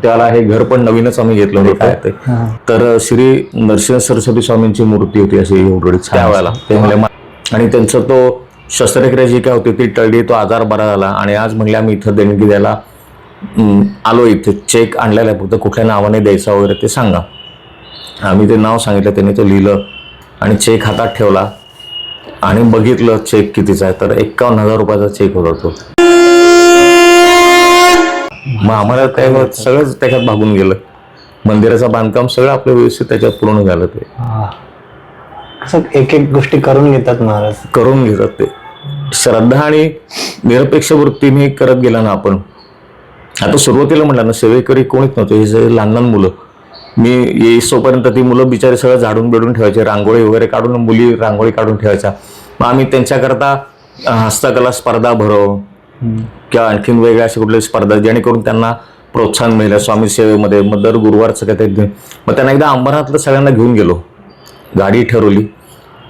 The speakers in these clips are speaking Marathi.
त्याला हे घर पण नवीनच आम्ही घेतलं होतं. तर श्री नरसिंह सरस्वती स्वामींची मूर्ती होती अशी एवढी त्यावेळेला ते म्हणले. आणि त्यांचं तो शस्त्रक्रिया जी काय होती ती टळली, तो आजार बरा झाला. आणि आज म्हणले आम्ही इथं देणगी द्यायला आलो, इथे चेक आणलेला आहे, फक्त कुठल्या नावाने द्यायचा वगैरे ते सांगा. आम्ही ते नाव सांगितलं, त्यांनी ते लिहिलं आणि चेक हातात ठेवला आणि बघितलं चेक कितीचा आहे, तर 51,000 रुपयाचा चेक होता तो. मग आम्हाला त्या सगळंच त्याच्यात भागून गेलं. मंदिराचं बांधकाम सगळं आपलं व्यवस्थित त्याच्यात पूर्ण झालं. ते एक एक गोष्टी करून घेतात महाराज, करून घेतात. ते श्रद्धा आणि निरपेक्ष वृत्तीने करत गेला ना आपण. आता सुरुवातीला म्हटलं ना, सेवेकरी कोणीच नव्हतं, हे सगळे लहान लहान मुलं. मी येईसोपर्यंत ती मुलं बिचारे सगळं झाडून बिडून ठेवायचे, रांगोळी वगैरे काढून, मुली रांगोळी काढून ठेवायच्या. मग आम्ही त्यांच्याकरता हस्तकला स्पर्धा भरव किंवा आणखीन वेगळ्या अशा कुठल्या स्पर्धा, जेणेकरून त्यांना प्रोत्साहन मिळेल स्वामी सेवेमध्ये. मग दर गुरुवारचं काय ते. मग त्यांना एकदा अंबरनाथला सगळ्यांना घेऊन गेलो, गाडी ठरवली,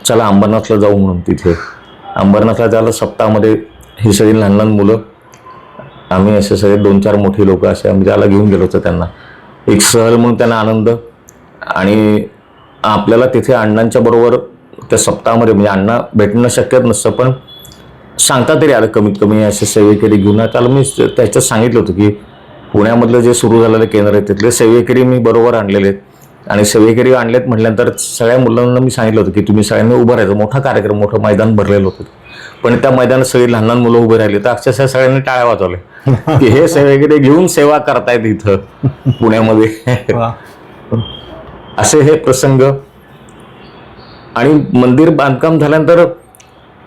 चला अंबरनाथला जाऊ म्हणून. तिथे अंबरनाथला जायला सप्ताहामध्ये ही सगळी लहान लहान मुलं, आम्ही असे सगळे 2-4 मोठी लोक असे आम्ही त्याला घेऊन गेलो होतो. त्यांना एक सहल म्हणून त्यांना आनंद. आणि आपल्याला तिथे अण्णांच्या बरोबर त्या सप्ताहामध्ये म्हणजे अण्णा भेटणं शक्यच नसतं, पण सांगता तरी आलं कमीत कमी असे सेवेकरी घेऊन. त्याला मी त्याच्यात सांगितलं होतं की पुण्यामधलं जे सुरू झालेलं केंद्र आहे तिथले सेवेकरी मी बरोबर आणलेले आहेत. आणि सेवेकरी आणलेत म्हटल्यानंतर सगळ्या मुलांना मी सांगितलं होतं की तुम्ही सगळ्यांनी उभं राहायचं. मोठा कार्यक्रम, मोठं मैदान भरलेलं होतं, पण त्या मैदानात सगळी लहान लहान मुलं उभे राहिली. तर अक्षरशः सगळ्यांनी टाळ्या वाजवल्या की हे सेवेकरी घेऊन सेवा करतायत इथं पुण्यामध्ये. असे हे प्रसंग. आणि मंदिर बांधकाम झाल्यानंतर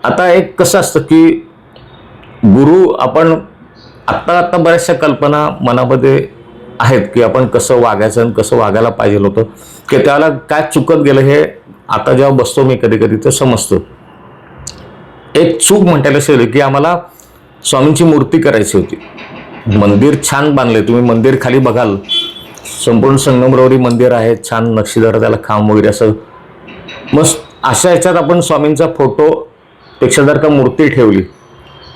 आता एक कसं असतं की गुरु, आपण आत्ता बऱ्याचशा कल्पना मनामध्ये आहेत की आपण कसं वागायचं आणि कसं वागायला पाहिजे होतं, की त्याला काय चुकत गेलं हे आता जेव्हा बसतो मी कधी कधी तर समजतं. एक चूक म्हणतायला असेल की आम्हाला स्वामींची मूर्ती करायची होती. मंदिर छान बांधले, तुम्ही मंदिर खाली बघाल, संपूर्ण संगमरवरी मंदिर आहे, छान नक्षीदार, त्याला खांब वगैरे असं मस्त. अशा ह्याच्यात आपण स्वामींचा फोटो पेक्षा जर का मूर्ती ठेवली.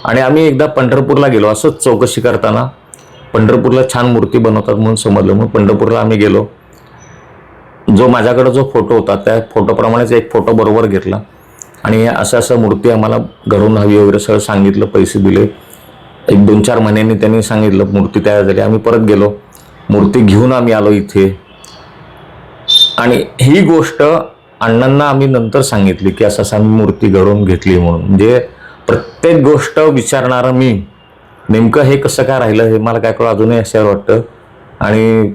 आणि आम्ही एकदा पंढरपूरला गेलो असंच चौकशी करताना, पंढरपूरला छान मूर्ती बनवतात म्हणून समजलं. मग पंढरपूरला आम्ही गेलो. जो माझ्याकडे जो फोटो होता त्या फोटोप्रमाणेच एक फोटो बरोबर घेतला आणि असं मूर्ती आम्हाला घरून हवी वगैरे सगळं सांगितलं, पैसे दिले. 1-2-4 महिन्यांनी त्यांनी सांगितलं, मूर्ती तयार झाली. आम्ही परत गेलो, मूर्ती घेऊन आम्ही आलो इथे. आणि ही गोष्ट अण्णांना आम्ही नंतर सांगितली की असं आम्ही मूर्ती घडवून घेतली म्हणून. म्हणजे प्रत्येक गोष्ट विचारणारा मी, नेमकं हे कसं काय राहिलं हे मला काय कळलं अजूनही अशावर वाटतं. आणि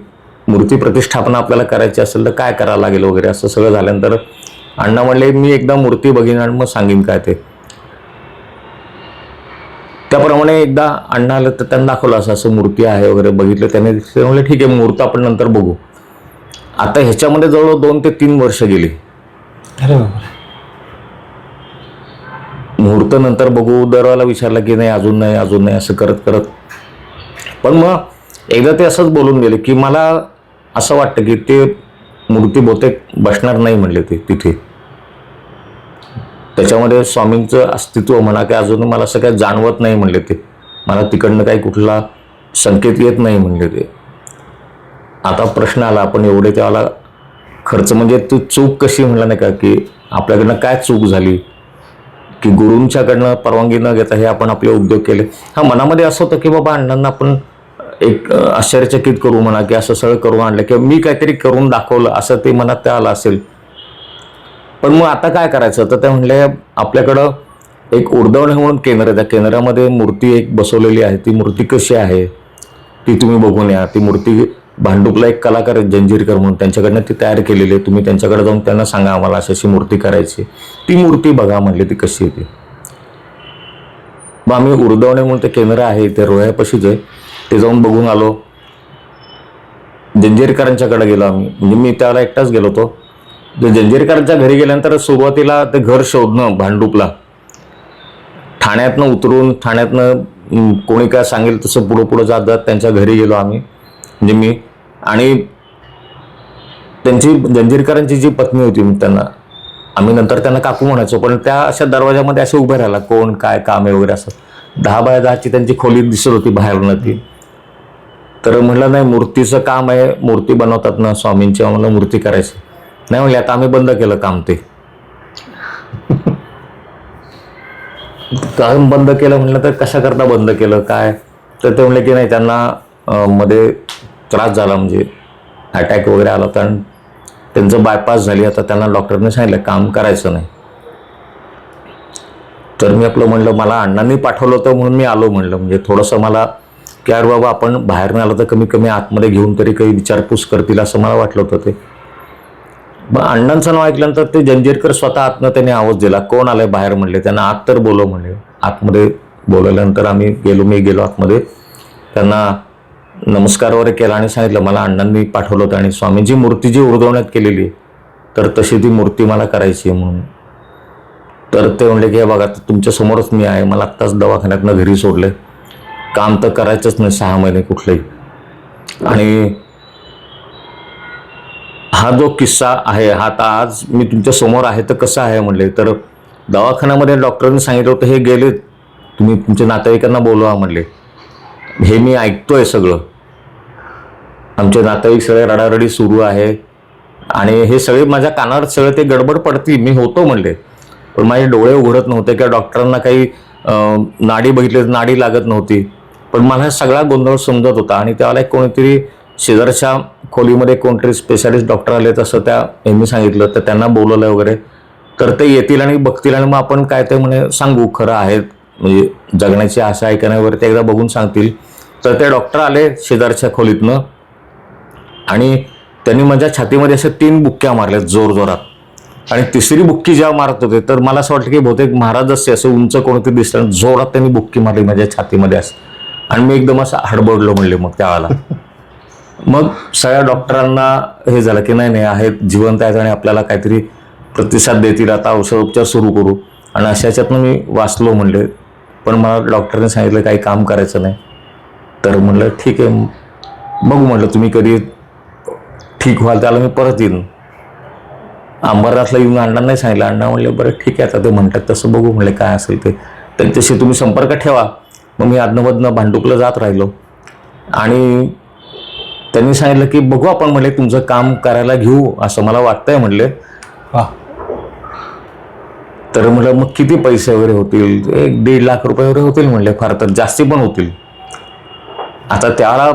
मूर्ती प्रतिष्ठापना आपल्याला करायची असेल तर काय करावं लागेल वगैरे असं सगळं झाल्यानंतर अण्णा म्हणले मी एकदा मूर्ती बघीन आणि मग सांगेन काय ते. त्याप्रमाणे एकदा अण्णा आलं तर त्यांना दाखवलं असं मूर्ती आहे वगैरे, बघितलं त्याने. म्हणले ठीक आहे, मूर्त आपण नंतर बघू. आता ह्याच्यामध्ये जवळ 2 ते 3 वर्ष गेली. मुहूर्त नंतर बघू, दरवेळेला विचारलं की नाही अजून नाही असं करत करत. पण मग एकदा ते असंच बोलून गेले की मला असं वाटतं की ते मूर्ती बहुतेक बसणार नाही म्हणले ते तिथे. त्याच्यामध्ये स्वामींचं अस्तित्व म्हणा की अजून मला असं काही जाणवत नाही म्हणले ते. मला तिकडनं काही कुठला संकेत येत नाही म्हणले ते. आता प्रश्न आला, आपण एवढे त्याला खर्च, म्हणजे तू चूक कशी म्हणलं नाही का की आपल्याकडनं काय चूक झाली की गुरूंच्याकडनं परवानगी न घेता हे आपण आपले उद्योग केले. हा, मनामध्ये असं होतं की बाबा अण्णांना आपण एक आश्चर्यचकित करू म्हणा की असं सगळं करून आणलं किंवा मी काहीतरी करून दाखवलं असं ते मनात त्या आलं असेल. पण मग आता काय करायचं, तर ते म्हणले आपल्याकडं एक उर्दवणे म्हणून केंद्र आहे, त्या केंद्रामध्ये मूर्ती एक बसवलेली आहे. ती मूर्ती कशी आहे ती तुम्ही बघून या. ती मूर्ती भांडुपला एक कलाकार आहेत जंजीरकर म्हणून, त्यांच्याकडनं ती तयार केलेली आहे. तुम्ही त्यांच्याकडे जाऊन त्यांना सांगा आम्हाला अशी मूर्ती करायची, ती मूर्ती बघा म्हणले ती कशी येते. मग आम्ही उर्दवणे म्हणून ते केंद्र आहे ते रोह्यापाशीच आहे, ते जाऊन बघून आलो. जंजीरकरांच्याकडे गेलो आम्ही, म्हणजे मी त्याला एकटाच गेलो होतो. जंजीरकरांच्या घरी गेल्यानंतर सुरुवातीला ते घर शोधणं भांडुपला, ठाण्यातनं उतरून, ठाण्यातनं कोणी काय सांगेल तसं पुढं जात जात त्यांच्या घरी गेलो आम्ही, म्हणजे मी. आणि त्यांची जंजीरकरांची जी पत्नी होती त्यांना आम्ही नंतर त्यांना काकू म्हणायचो, पण त्या अशा दरवाजामध्ये असे उभे राहिला, कोण काय काम आहे वगैरे असं. 10 बाय 10ची त्यांची खोली दिसत होती बाहेरनं ती. तर म्हणलं नाही, मूर्तीचं काम आहे, मूर्ती बनवतात ना स्वामींची, आम्हाला मूर्ती करायची नाही. म्हणले आता आम्ही बंद केलं काम. ते काम बंद केलं म्हणलं तर कशा करता बंद केलं काय, तर ते म्हणले की नाही, त्यांना मध्ये त्रास झाला, म्हणजे अटॅक वगैरे आला होता आणि त्यांचं बायपास झाली. आता त्यांना डॉक्टरने सांगितलं काम करायचं नाही. तर मी आपलं म्हणलं मला अण्णांनी पाठवलं होतं म्हणून मी आलो म्हणलं, म्हणजे थोडंसं मला की अरे बाबा आपण बाहेर नाही आलं तर कमी कमी आतमध्ये घेऊन तरी काही विचारपूस करतील असं मला वाटलं होतं. ते मग अण्णांचं नाव ऐकल्यानंतर ते जंजीरकर स्वतः आतनं त्यांनी आवाज दिला, कोण आलंय बाहेर म्हणले. त्यांना आत तर बोलव म्हणले. आतमध्ये बोलवल्यानंतर आम्ही गेलो, मी गेलो आतमध्ये, त्यांना नमस्कार वगैरे केला आणि सांगितलं मला अण्णांनी पाठवलं होतं आणि स्वामींची मूर्ती जी उर्दवण्यात केलेली आहे तर तशी ती मूर्ती मला करायची आहे म्हणून. तर ते म्हणले की हे बघा तुमच्या समोरच मी आहे, मला आत्ताच दवाखान्यातनं घरी सोडले, काम तर करायचंच नाही 6 महिने कुठलंही. आणि हा जो किस्सा आहे हा आता आज मी तुमच्या समोर आहे तर कसं आहे म्हणले. तर दवाखान्यामध्ये डॉक्टरांनी सांगितलं होतं हे गेले, तुम्ही तुमच्या नातेवाईकांना बोलवा म्हणले. हे मी ऐकतोय सगळं, आमचे नातेवाईक सगळे रडारडी सुरू आहे आणि हे सगळे माझ्या कानावर सगळं ते गडबड पडती. मी होतो म्हणले पण माझे डोळे उघडत नव्हते किंवा डॉक्टरांना काही नाडी बघितली नाडी लागत नव्हती. पण मला सगळा गोंधळ समजत होता. आणि त्यावेळेला एक कोणीतरी शेजारच्या खोलीमध्ये कोणतरी स्पेशालिस्ट डॉक्टर आले तसं त्या यांनी सांगितलं, तर त्यांना बोलवलं वगैरे, तर ते येतील आणि बघतील आणि मग आपण काय ते म्हणे सांगू खरं आहे, म्हणजे जगण्याची आशा आहे का नाही वगैरे ते एकदा बघून सांगतील. तर ते डॉक्टर आले शेजारच्या खोलीतनं आणि त्यांनी माझ्या छातीमध्ये अशा 3 बुक्क्या मारल्या जोरजोरात. आणि तिसरी बुक्की जेव्हा मारत होते तर मला असं वाटलं की बहुतेक महाराज असते असं उंच कोणतरी दिसलं, जोरात त्यांनी बुक्की मारली माझ्या छातीमध्ये असं. आणि मी एकदम असं हडबडलो म्हणले मग त्यावेळेला. मग सगळ्या डॉक्टरांना हे झालं की नाही नाही आहेत, जिवंत आहेत आणि आपल्याला काहीतरी प्रतिसाद देतील, आता औषधोपचार सुरू करू. आणि अशा ह्याच्यातनं मी वाचलो म्हणले. पण मला डॉक्टरने सांगितलं काही काम करायचं नाही. तर म्हणलं ठीक आहे, बघू म्हणलं तुम्ही कधी ठीक व्हाल त्याला मी परत येईन. अंबरनाथला येऊन अण्णांना नाही सांगितलं. अण्णा म्हणले बरं ठीक आहे आता ते म्हणतात तसं बघू म्हणले काय असेल ते, त्यांच्याशी तुम्ही संपर्क ठेवा. मग मी आदनमधनं भांडुपला जात राहिलो आणि त्यांनी सांगितलं की बघू आपण म्हणले तुमचं काम करायला घेऊ असं मला वाटतंय म्हणले. तर म्हणलं मग किती पैसे वगैरे होतील, 1-1.5 लाख रुपये वगैरे होतील म्हणले, फार तर जास्ती पण होतील. आता त्याला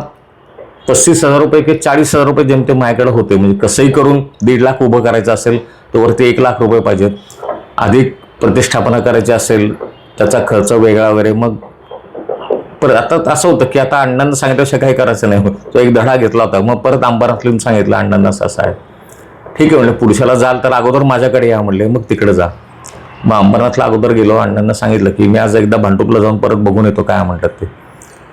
35,000 रुपये की 40,000 रुपये जेमते माझ्याकडे होते, म्हणजे कसंही करून 1.5 लाख उभं करायचं असेल तर वरती 1 लाख रुपये पाहिजेत. अधिक प्रतिष्ठापना करायची असेल त्याचा खर्च वेगळा वगैरे. मग परत आता असं होतं की आता अण्णांना सांगितल्याशिवाय काही करायचं नाही. तो एक धडा घेतला होता. मग परत अंबरनाथला येऊन सांगितलं अण्णांना असं आहे. ठीक आहे म्हणले, पुढच्याला जाल तर अगोदर माझ्याकडे या म्हणले, मग तिकडे जा. मग अंबरनाथला अगोदर गेलो. अण्णांना सांगितलं की मी आज एकदा भांडुपला जाऊन परत बघून येतो काय म्हणतात ते.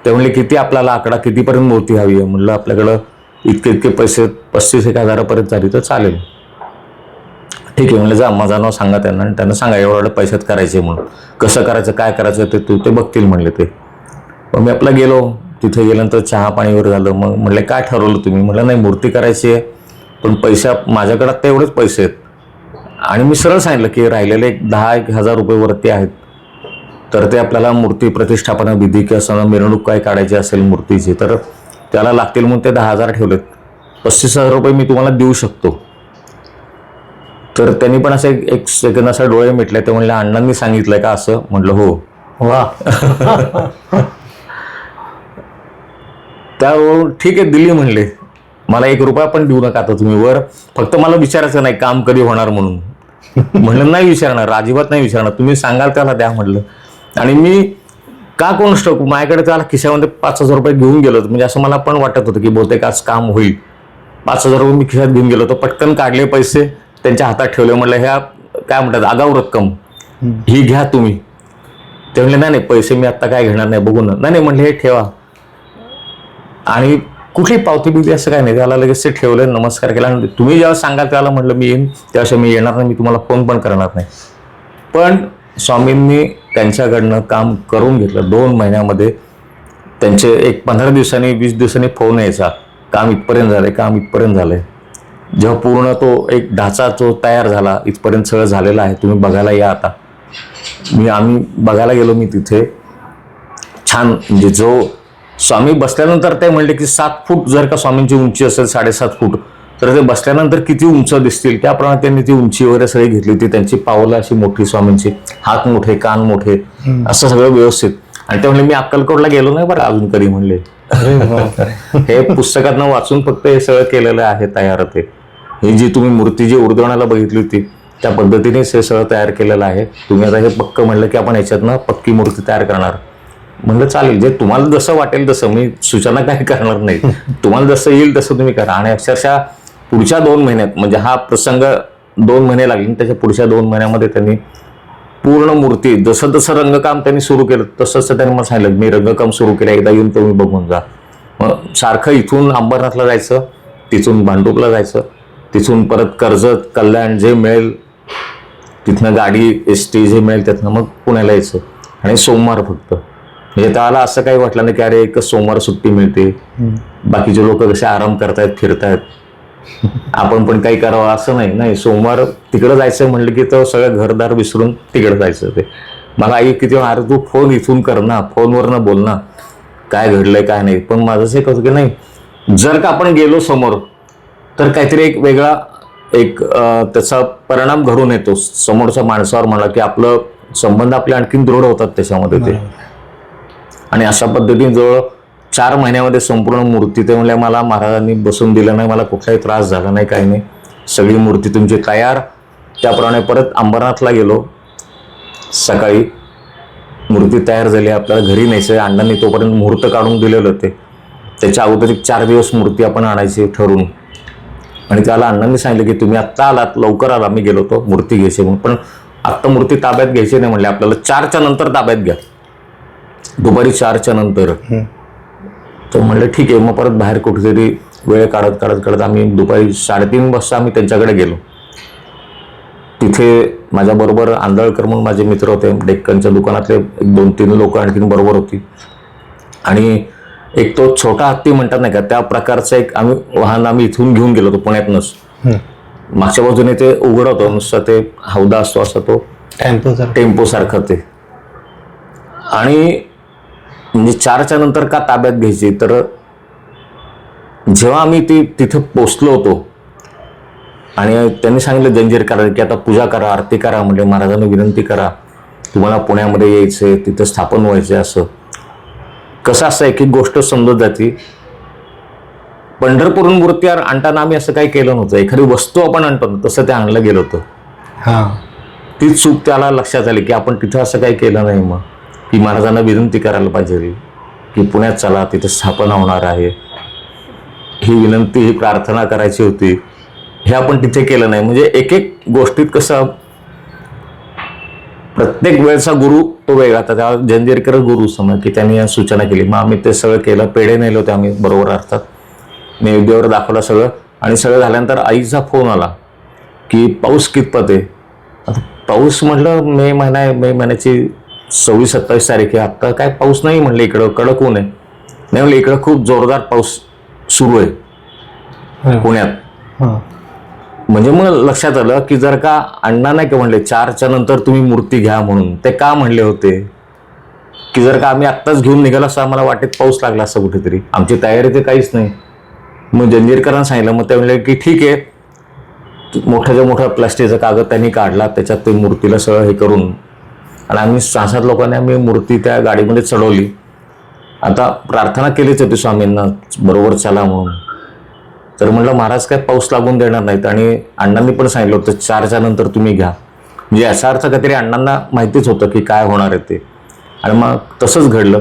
ते म्हणले किती आपल्याला आकडा कितीपर्यंत मूर्ती हवी आहे. म्हणलं आपल्याकडं इतके पैसे 35,000 झाली तर चालेल. ठीक आहे म्हणलं, जा माझं नाव सांगा त्यांना आणि त्यांना सांगा एवढ्या पैशात करायचे म्हणून, कसं करायचं काय करायचं ते बघतील म्हणले ते. मग मी आपला गेलो. तिथे गेल्यानंतर चहा पाणी वगैरे झालं. मग म्हणले काय ठरवलं तुम्ही. म्हटलं नाही मूर्ती करायची आहे पण पैसा माझ्याकडे आता एवढेच पैसे आहेत. आणि मी सरळ सांगितलं की राहिलेले 10,000 रुपये वरती आहेत, तर ते आपल्याला मूर्ती प्रतिष्ठापना विधी किंवा मिरवणूक काय काढायची असेल मूर्तीची तर त्याला लागतील म्हणून ते 10,000 ठेवलेत. 35,000 रुपये मी तुम्हाला देऊ शकतो. तर त्यांनी पण असे एक सेकंद असा डोळे मिटले. ते म्हणले अण्णांनी सांगितलंय का असं. म्हटलं हो. वा. त्यावरून ठीक आहे दिली म्हणले. मला 1 रुपया पण देऊ नका आता तुम्ही वर, फक्त मला विचारायचं नाही काम कधी होणार म्हणून. म्हणलं नाही विचारणार, अजिबात नाही विचारणार, तुम्ही सांगाल त्याला द्या म्हटलं. आणि मी का कोण स्टॉक माझ्याकडे त्याला खिशामध्ये 5,000 रुपये घेऊन गेलो, म्हणजे असं मला पण वाटत होतं की बहुतेक आज काम होईल. 5,000 रुपये मी खिशात घेऊन गेलो. तर पटकन काढले पैसे त्यांच्या हातात ठेवले. म्हटलं ह्या काय म्हणतात आगाऊ रक्कम ही घ्या तुम्ही. ते म्हणले नाही पैसे मी आत्ता काय घेणार नाही बघून. नाही म्हणले हे ठेवा. आणि कुठली पावती बिवती असं काय नाही, त्याला लगेच ते ठेवलं, नमस्कार केला. तुम्ही जेव्हा सांगाल त्याला म्हटलं मी येईन, त्याशिवाय मी येणार नाही, मी तुम्हाला फोन पण करणार नाही. पण स्वामींनी त्यांच्याकडनं काम करून घेतलं. 2 महिन्यामध्ये त्यांचे एक 15 दिवसांनी 20 दिवसांनी फोन यायचा, काम इथपर्यंत झालंय, काम इथपर्यंत झालंय. जेव्हा पूर्ण तो एक ढाचा जो तयार झाला, इथपर्यंत सगळं झालेलं आहे, तुम्ही बघायला या आता. आम्ही बघायला गेलो. मी तिथे छान म्हणजे जो स्वामी बसल्यानंतर ते म्हणले की 7 फूट जर का स्वामींची उंची असेल 7.5 फूट, तर ते बसल्यानंतर किती उंच दिसतील त्याप्रमाणे त्यांनी ती उंची वगैरे सगळी घेतली होती. त्यांची पावलं अशी मोठी स्वामींची, हात मोठे, कान मोठे, असं सगळं व्यवस्थित. आणि ते म्हणले मी अक्कलकोटला गेलो नाही बरं अजून कधी म्हणले. अरे बापरे. हे पुस्तकातनं वाचून फक्त हे सगळं केलेलं आहे तयार. ते ही जी तुम्ही मूर्ती जी उर्दवण्याला बघितली होती त्या पद्धतीनेच हे सगळं तयार केलेलं आहे. तुम्ही आता हे पक्क म्हणलं की आपण याच्यातनं पक्की मूर्ती तयार करणार. म्हणलं चालेल, जे तुम्हाला जसं वाटेल तसं, मी सूचना काही करणार नाही. तुम्हाला जसं येईल तसं तुम्ही करा. आणि अक्षरशः पुढच्या 2 महिन्यात, म्हणजे हा प्रसंग 2 महिने लागले, त्याच्या पुढच्या 2 महिन्यामध्ये त्यांनी पूर्ण मूर्ती, जसं जसं रंगकाम त्यांनी सुरू केलं तसं त्यांनी मला सांगितलं मी रंगकाम सुरू केलं, एकदा येऊन तुम्ही बघून जा. मग सारखं इथून अंबरनाथला जायचं, तिथून भांडूपला जायचं, तिथून परत कर्जत, कल्याण जे मिळेल तिथनं गाडी एसटी जे मिळेल त्यातनं मग पुण्याला यायचं. आणि सोमवार फक्त, म्हणजे त्याला असं काही वाटलं नाही की अरे एकच सोमवार सुट्टी मिळते, बाकीचे लोक कसे आराम करतायत, फिरतायत, आपण पण काही करावं असं नाही. नाही, सोमवार तिकडं जायचं म्हणलं की तो सगळं घरदार विसरून तिकडं जायचं. ते मला आई किती अरे तू फोन इथून कर ना, फोनवरनं बोल ना, काय घडलंय काय नाही. पण माझं असं एक होतं की नाही, जर का आपण गेलो समोर तर काहीतरी एक वेगळा त्याचा परिणाम घडून येतो समोरच्या माणसावर म्हणा, की आपलं संबंध आपले आणखीन दृढ होतात त्याच्यामध्ये ते. आणि अशा पद्धतीने जवळ 4 महिन्यामध्ये संपूर्ण मूर्ती, ते म्हणले मला महाराजांनी बसून दिलं नाही, मला कुठलाही त्रास झाला नाही, काही नाही, सगळी मूर्ती तुमची तयार. त्याप्रमाणे परत अंबरनाथला गेलो. सकाळी मूर्ती तयार झाली, आपल्याला घरी न्यायचं. अण्णांनी तोपर्यंत मुहूर्त काढून दिलेलं होते. त्याच्या अगोदर 4 दिवस मूर्ती आपण आणायची ठरवून. आणि त्याला अण्णांनी सांगितलं की तुम्ही आत्ता आलात, लवकर आला, मी गेलो होतो मूर्ती घ्यायची म्हणून, पण आत्ता मूर्ती ताब्यात घ्यायची नाही म्हणले, आपल्याला 4च्या नंतर ताब्यात घ्या, दुपारी 4च्या नंतर. तर म्हणलं ठीक आहे. मग परत बाहेर कुठेतरी वेळ काढत आम्ही दुपारी 3:30 वाजता आम्ही त्यांच्याकडे गेलो. तिथे माझ्याबरोबर आंधळकर म्हणून माझे मित्र होते, डेक्कनच्या दुकानातले 2-3 लोक आणखीन बरोबर होती. आणि एक तो छोटा हत्ती म्हणतात नाही का, त्या प्रकारचं एक वाहन आम्ही इथून घेऊन गेलो होतो पुण्यातनंच. मागच्या बाजूने ते उघड होतं, नुसतं ते हौदा असतो असा तो टेम्पो सारखं ते. आणि म्हणजे 4च्या नंतर का ताब्यात घ्यायची, तर जेव्हा आम्ही तिथे पोचलो होतो आणि त्यांनी सांगितलं जंजीर करा की आता पूजा करा, आरती करा, म्हणजे महाराजांना विनंती करा तुम्हाला पुण्यामध्ये यायचंय, तिथं स्थापन व्हायचंय. असं कसं असं एक एक गोष्ट समजत जाते. पंढरपूरहून मूर्ती आणताना आम्ही असं काही केलं नव्हतं, एखादी वस्तू आपण आणतो ना तसं ते आणलं गेलं होतं. ती चूक त्याला लक्षात आली की आपण तिथं असं काही केलं नाही. मग की महाराजांना विनंती करायला पाहिजे की पुण्यात चला, तिथे स्थापना होणार आहे, ही विनंती, ही प्रार्थना करायची होती, हे आपण तिथे केलं नाही. म्हणजे एक एक गोष्टीत कसं प्रत्येक वेळचा गुरु तो वेगळा, त्या जंजीरकर गुरु समज की त्यांनी सूचना केली. मग आम्ही ते सगळं केलं, पेढे नेले होते आम्ही बरोबर, अर्थात नैवेद्यावर दाखवलं सगळं. आणि सगळं झाल्यानंतर आईचा फोन आला की पाऊस कितपत आहे. आता पाऊस म्हटलं मे महिन्याची 26-27 तारीख आहे, आत्ता काय पाऊस नाही म्हणलं, इकडं कडक ऊन आहे. नाही म्हणलं इकडं खूप जोरदार पाऊस सुरू आहे पुण्यात. म्हणजे मग लक्षात आलं की जर का अण्णा नाही का म्हणले 4च्या नंतर तुम्ही मूर्ती घ्या म्हणून, ते का म्हणले होते की जर का आम्ही आत्ताच घेऊन निघालो असं आम्हाला वाटेत पाऊस लागला असं कुठेतरी, आमची तयारी ते काहीच नाही. मग जंजीरकरांना सांगितलं, मग ते म्हणले की ठीक आहे. मोठ्याच्या मोठा प्लास्टिकचा कागद त्यांनी काढला, त्याच्यात ते मूर्तीला सगळं हे करून, आणि आम्ही 6-7 लोकांनी आम्ही मूर्ती त्या गाडीमध्ये चढवली. आता प्रार्थना केलीच होती स्वामींना बरोबर चला म्हणून. तर म्हटलं महाराज काय पाऊस लागून देणार नाहीत, आणि अण्णांनी पण सांगितलं होतं 4च्या नंतर तुम्ही घ्या. म्हणजे याचा अर्थ काहीतरी अण्णांना माहितीच होतं की काय होणार आहे ते. आणि मग तसंच घडलं.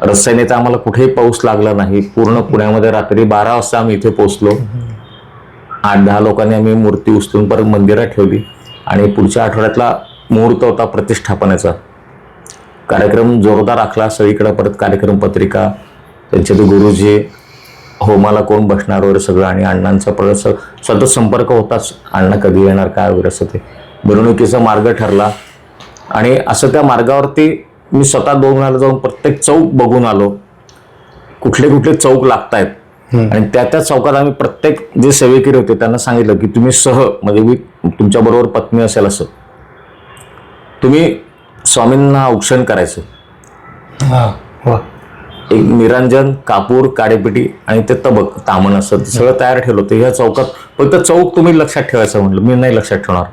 रस्त्याने तर आम्हाला कुठेही पाऊस लागला नाही. पूर्ण पुण्यामध्ये रात्री 12 वाजता आम्ही इथे पोहोचलो. 8-10 लोकांनी आम्ही मूर्ती उचलून परत मंदिरात ठेवली. आणि पुढच्या आठवड्यातला मुहूर्त होता प्रतिष्ठापनेचा. कार्यक्रम जोरदार आखला सगळीकडे. परत कार्यक्रम पत्रिका, त्यांचे ते गुरुजी, होमाला कोण बसणार वगैरे सगळं. आणि अण्णांचा परत सतत संपर्क होताच, अण्णा कधी येणार काय वगैरे असं. ते मिरवणुकीचा मार्ग ठरला. आणि असं त्या मार्गावरती मी स्वतः 2 वेळा जाऊन प्रत्येक चौक बघून आलो, कुठले कुठले चौक लागतायत. आणि त्या चौकात आम्ही प्रत्येक जे सेवेकरी होते त्यांना सांगितलं की तुम्ही म्हणजे मी तुमच्या बरोबर पत्नी असेल असं तुम्ही स्वामींना औक्षण करायचं. एक निरंजन, कापूर, काडेपिटी आणि ते तबक तामण असं सगळं तयार ठेवलं होतं. ह्या चौकात फक्त चौक तुम्ही लक्षात ठेवायचं म्हटलं. मी नाही लक्षात ठेवणार.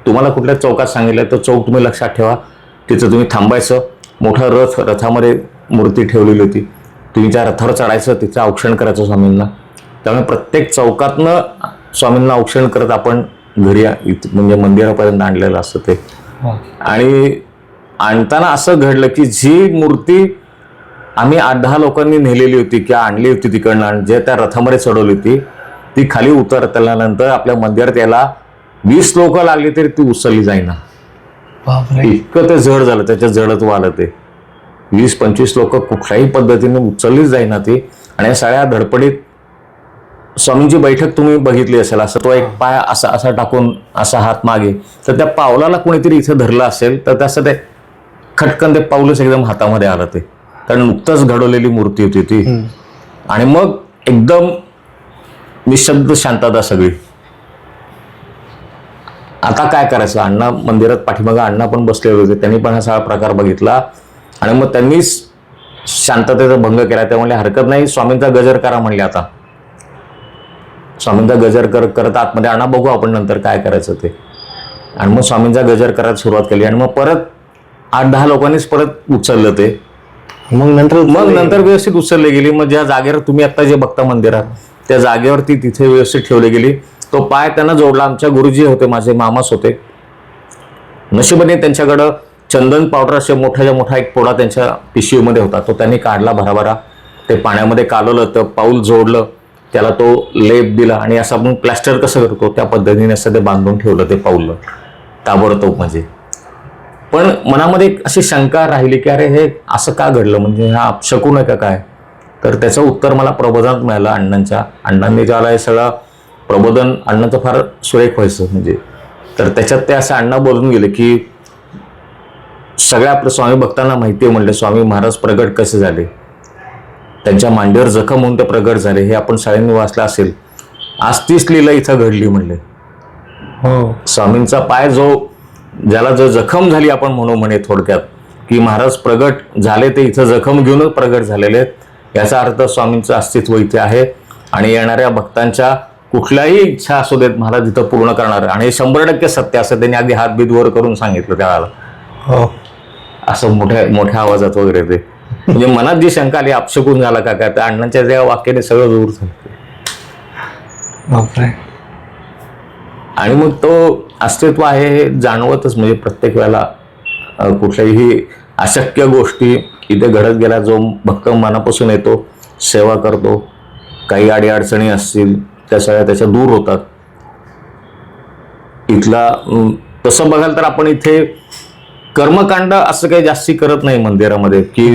तुम्हाला कुठल्या चौकात सांगितलं तर चौक तुम्ही लक्षात ठेवा. तिथं तुम्ही थांबायचं. मोठा रथ, रथामध्ये मूर्ती ठेवलेली होती. तुम्ही त्या रथावर चढायचं, तिचं औक्षण करायचं स्वामींना. त्यामुळे प्रत्येक चौकातनं स्वामींना औक्षण करत आपण घरी म्हणजे मंदिरापर्यंत आणलेलं असतं ते. आणि आणताना असं घडलं की जी मूर्ती आम्ही 8-10 लोकांनी नेलेली होती किंवा आणली होती तिकडनं आणि जे त्या रथामध्ये चढवली होती ती खाली उतरल्यानंतर आपल्या मंदिरात यायला 20 लोक लागली तरी ती उचलली जाईना. इतकं ते जड झालं, त्याच्या जडत्व आलं. ते 20-25 लोक कुठल्याही पद्धतीने उचललीच जाईना ती. आणि या सगळ्या धडपडीत स्वामींची बैठक तुम्ही बघितली असेल. असं तो एक पाय असा असा टाकून असा हात मागे, तर त्या पावलाला कोणीतरी इथे धरलं असेल तर तसं ते खटकन ते पाऊलच एकदम हातामध्ये आलं. ते कारण नुकतंच घडवलेली मूर्ती होती ती. आणि मग एकदम निशब्द शांतता सगळी. आता काय करायचं? अण्णा मंदिरात पाठीमागं अण्णा पण बसलेले होते. त्यांनी पण हा सगळा प्रकार बघितला आणि मग त्यांनीच शांततेचा भंग केला. त्यामुळे हरकत नाही, स्वामींचा गजर करा म्हणले. आता स्वामींचा गजर करत आतमध्ये अण्णा बघू आपण नंतर काय करायचं ते. आणि मग स्वामींचा गजर करायला सुरुवात केली आणि मग परत 8-10 लोकांनीच परत उचललं ते. मग नंतर व्यवस्थित उचलली गेली. मग ज्या जागेवर तुम्ही आता जे बघता मंदिरात त्या जागेवरती तिथे व्यवस्थित ठेवली गेली. तो पाय त्यांना जोडला. आमच्या गुरुजी होते, माझे मामाच होते. नशिबाने त्यांच्याकडं चंदन पावडर असे मोठा एक पोडा त्यांच्या पिशवीमध्ये होता. तो त्यांनी काढला भराभरा. ते पाण्यामध्ये कालवलं, तर पाऊल जोडलं, त्याला तो लेप दिला आणि असं आपण प्लॅस्टर कसं करतो त्या पद्धतीने असं ते बांधून ठेवलं ते पाऊल ताबडतोब. म्हणजे पण मनामध्ये एक अशी शंका राहिली की अरे हे असं का घडलं, म्हणजे हा अपशकुन आहे का काय? तर त्याचं उत्तर मला प्रबोधनात मिळालं अण्णांनी ज्याला हे सगळं प्रबोधन अण्णाचं फार सुरेख व्हायचं म्हणजे. तर त्याच्यात ते असं अण्णा बोलून गेले की सगळ्या आपल्या स्वामी भक्तांना माहिती आहे म्हणले स्वामी महाराज प्रगट कसे झाले, त्यांच्या मांडीवर जखम होऊन ते प्रगट झाले, हे आपण सगळ्यांनी वाचलं असेल. आज तीच लीला इथं घडली म्हणले. स्वामींचा पाय ज्याला जखम झाली आपण म्हणू म्हणे थोडक्यात, की महाराज प्रगट झाले ते इथं जखम घेऊनच प्रगट झालेले आहेत. याचा अर्थ स्वामींचं अस्तित्व इथे आहे आणि येणाऱ्या भक्तांच्या कुठल्याही इच्छा असू देत महाराज इथं पूर्ण करणार. आणि 100% सत्य असं त्यांनी अगदी हातबीत वर करून सांगितलं त्यावेळेला. असं मोठ्या आवाजात वगैरे ते. म्हणजे मनात जी शंका आली अपशकुन झाला का काय, त्या अण्णांच्या त्या वाक्याने सगळं दूर झालं. आणि मग तो अस्तित्व आहे हे जाणवतच. म्हणजे प्रत्येक वेळेला कुठल्याही अशक्य गोष्टी इथे घडत गेल्या, जो भक्त मनापासून येतो, सेवा करतो, काही अडीअडचणी असतील त्या सगळ्या त्याच्या दूर होतात. इथला तसं बघाल तर आपण इथे कर्मकांड असं काही जास्ती करत नाही मंदिरामध्ये, की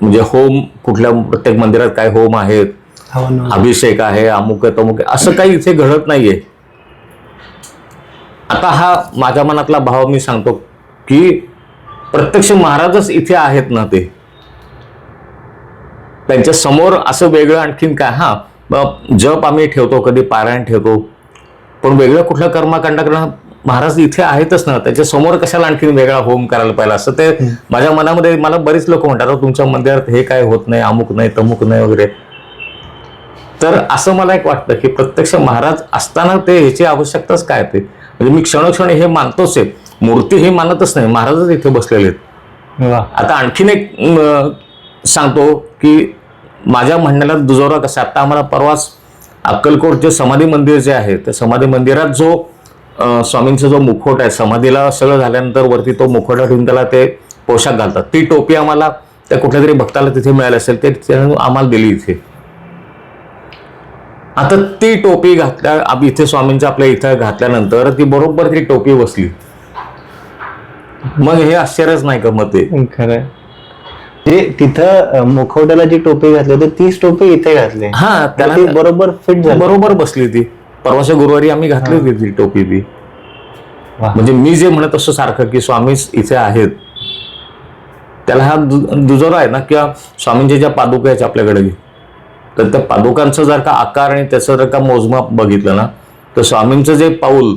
म्हणजे होम कुठल्या प्रत्येक मंदिरात काय होम आहेत, अभिषेक आहे, अमुक आहे तमुक आहे, असं काही इथे घडत नाहीये. आता हा माझ्या मनातला भाव मी सांगतो की प्रत्यक्ष महाराजच इथे आहेत ना, ते त्यांच्या समोर असं वेगळं आणखीन काय. हा जप आम्ही ठेवतो, कधी पारायण ठेवतो, पण वेगळं कुठलं कर्मकांडाकडे महाराज इथे आहेतच ना, त्याच्या समोर कशाला आणखीन वेगळा होम करायला पाहिजे असं ते माझ्या मनामध्ये. मला बरीच लोक म्हणतात तुमच्या मंदिरात हे काय होत नाही, अमुक नाही तमुक नाही वगैरे. तर असं मला एक वाटतं की प्रत्यक्ष महाराज असताना ते ह्याची आवश्यकताच काय. ते म्हणजे मी क्षणोक्षण हे मानतोच आहे, मूर्ती हे मानतच नाही, महाराजच इथे बसलेले आहेत. आता आणखीन एक सांगतो की माझ्या म्हणण्याला दुजोरा कसा. आता आम्हाला परवाच अक्कलकोट जे समाधी मंदिर जे आहे त्या समाधी मंदिरात जो स्वामींचा जो मुखवट आहे, समाधीला सगळं झाल्यानंतर वरती तो मुखवटा ठेवून त्याला ते पोशाख घालतात, ती टोपी आम्हाला त्या कुठल्या तरी भक्ताला तिथे मिळाली असेल, ते आम्हाला दिली इथे. आता ती टोपी इथे स्वामींच्या आपल्या इथं घातल्यानंतर ती बरोबर ती टोपी बसली. मग हे आश्चर्यच नाही का मग ते खरं. तिथं मुखवट्याला जी टोपी घातली होती तीच टोपी इथे घातली. हा, त्याला बरोबर फिट झाली, बरोबर बसली ती. परवाच्या गुरुवारी आम्ही घातली होती ती टोपी ती. म्हणजे मी जे म्हणत असतो सारखं की स्वामीच इथे आहेत, त्याला हा दुजोरा आहे ना, किंवा स्वामींच्या ज्या पादुका आहेत आपल्याकडे, तर त्या पादुकांचा जर का आकार आणि त्याचं जर का मोजमाप बघितलं ना, तर स्वामींचं जे पाऊल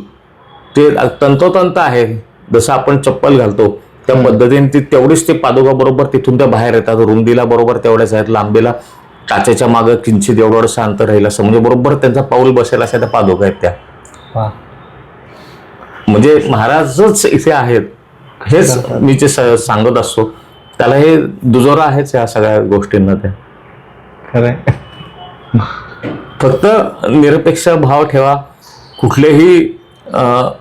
ते तंतोतंत आहे. जसं आपण चप्पल घालतो त्या पद्धतीने तेवढीच ते पादुका बरोबर तिथून त्या बाहेर येतात. रुंदीला बरोबर तेवढ्याच आहेत, लांबीला काचेच्या मागं किंचित एवढंसं अंतर राहील असं, म्हणजे बरोबर त्यांचा पाऊल बसेल अशा त्या पादुका आहेत त्या. वा. म्हणजे महाराजच इथे आहेत हेच मी जे सांगत असतो. त्याला हे दुजोरा आहेच या सगळ्या गोष्टींना. ते खरंय. फक्त निरपेक्ष भाव ठेवा. कुठलेही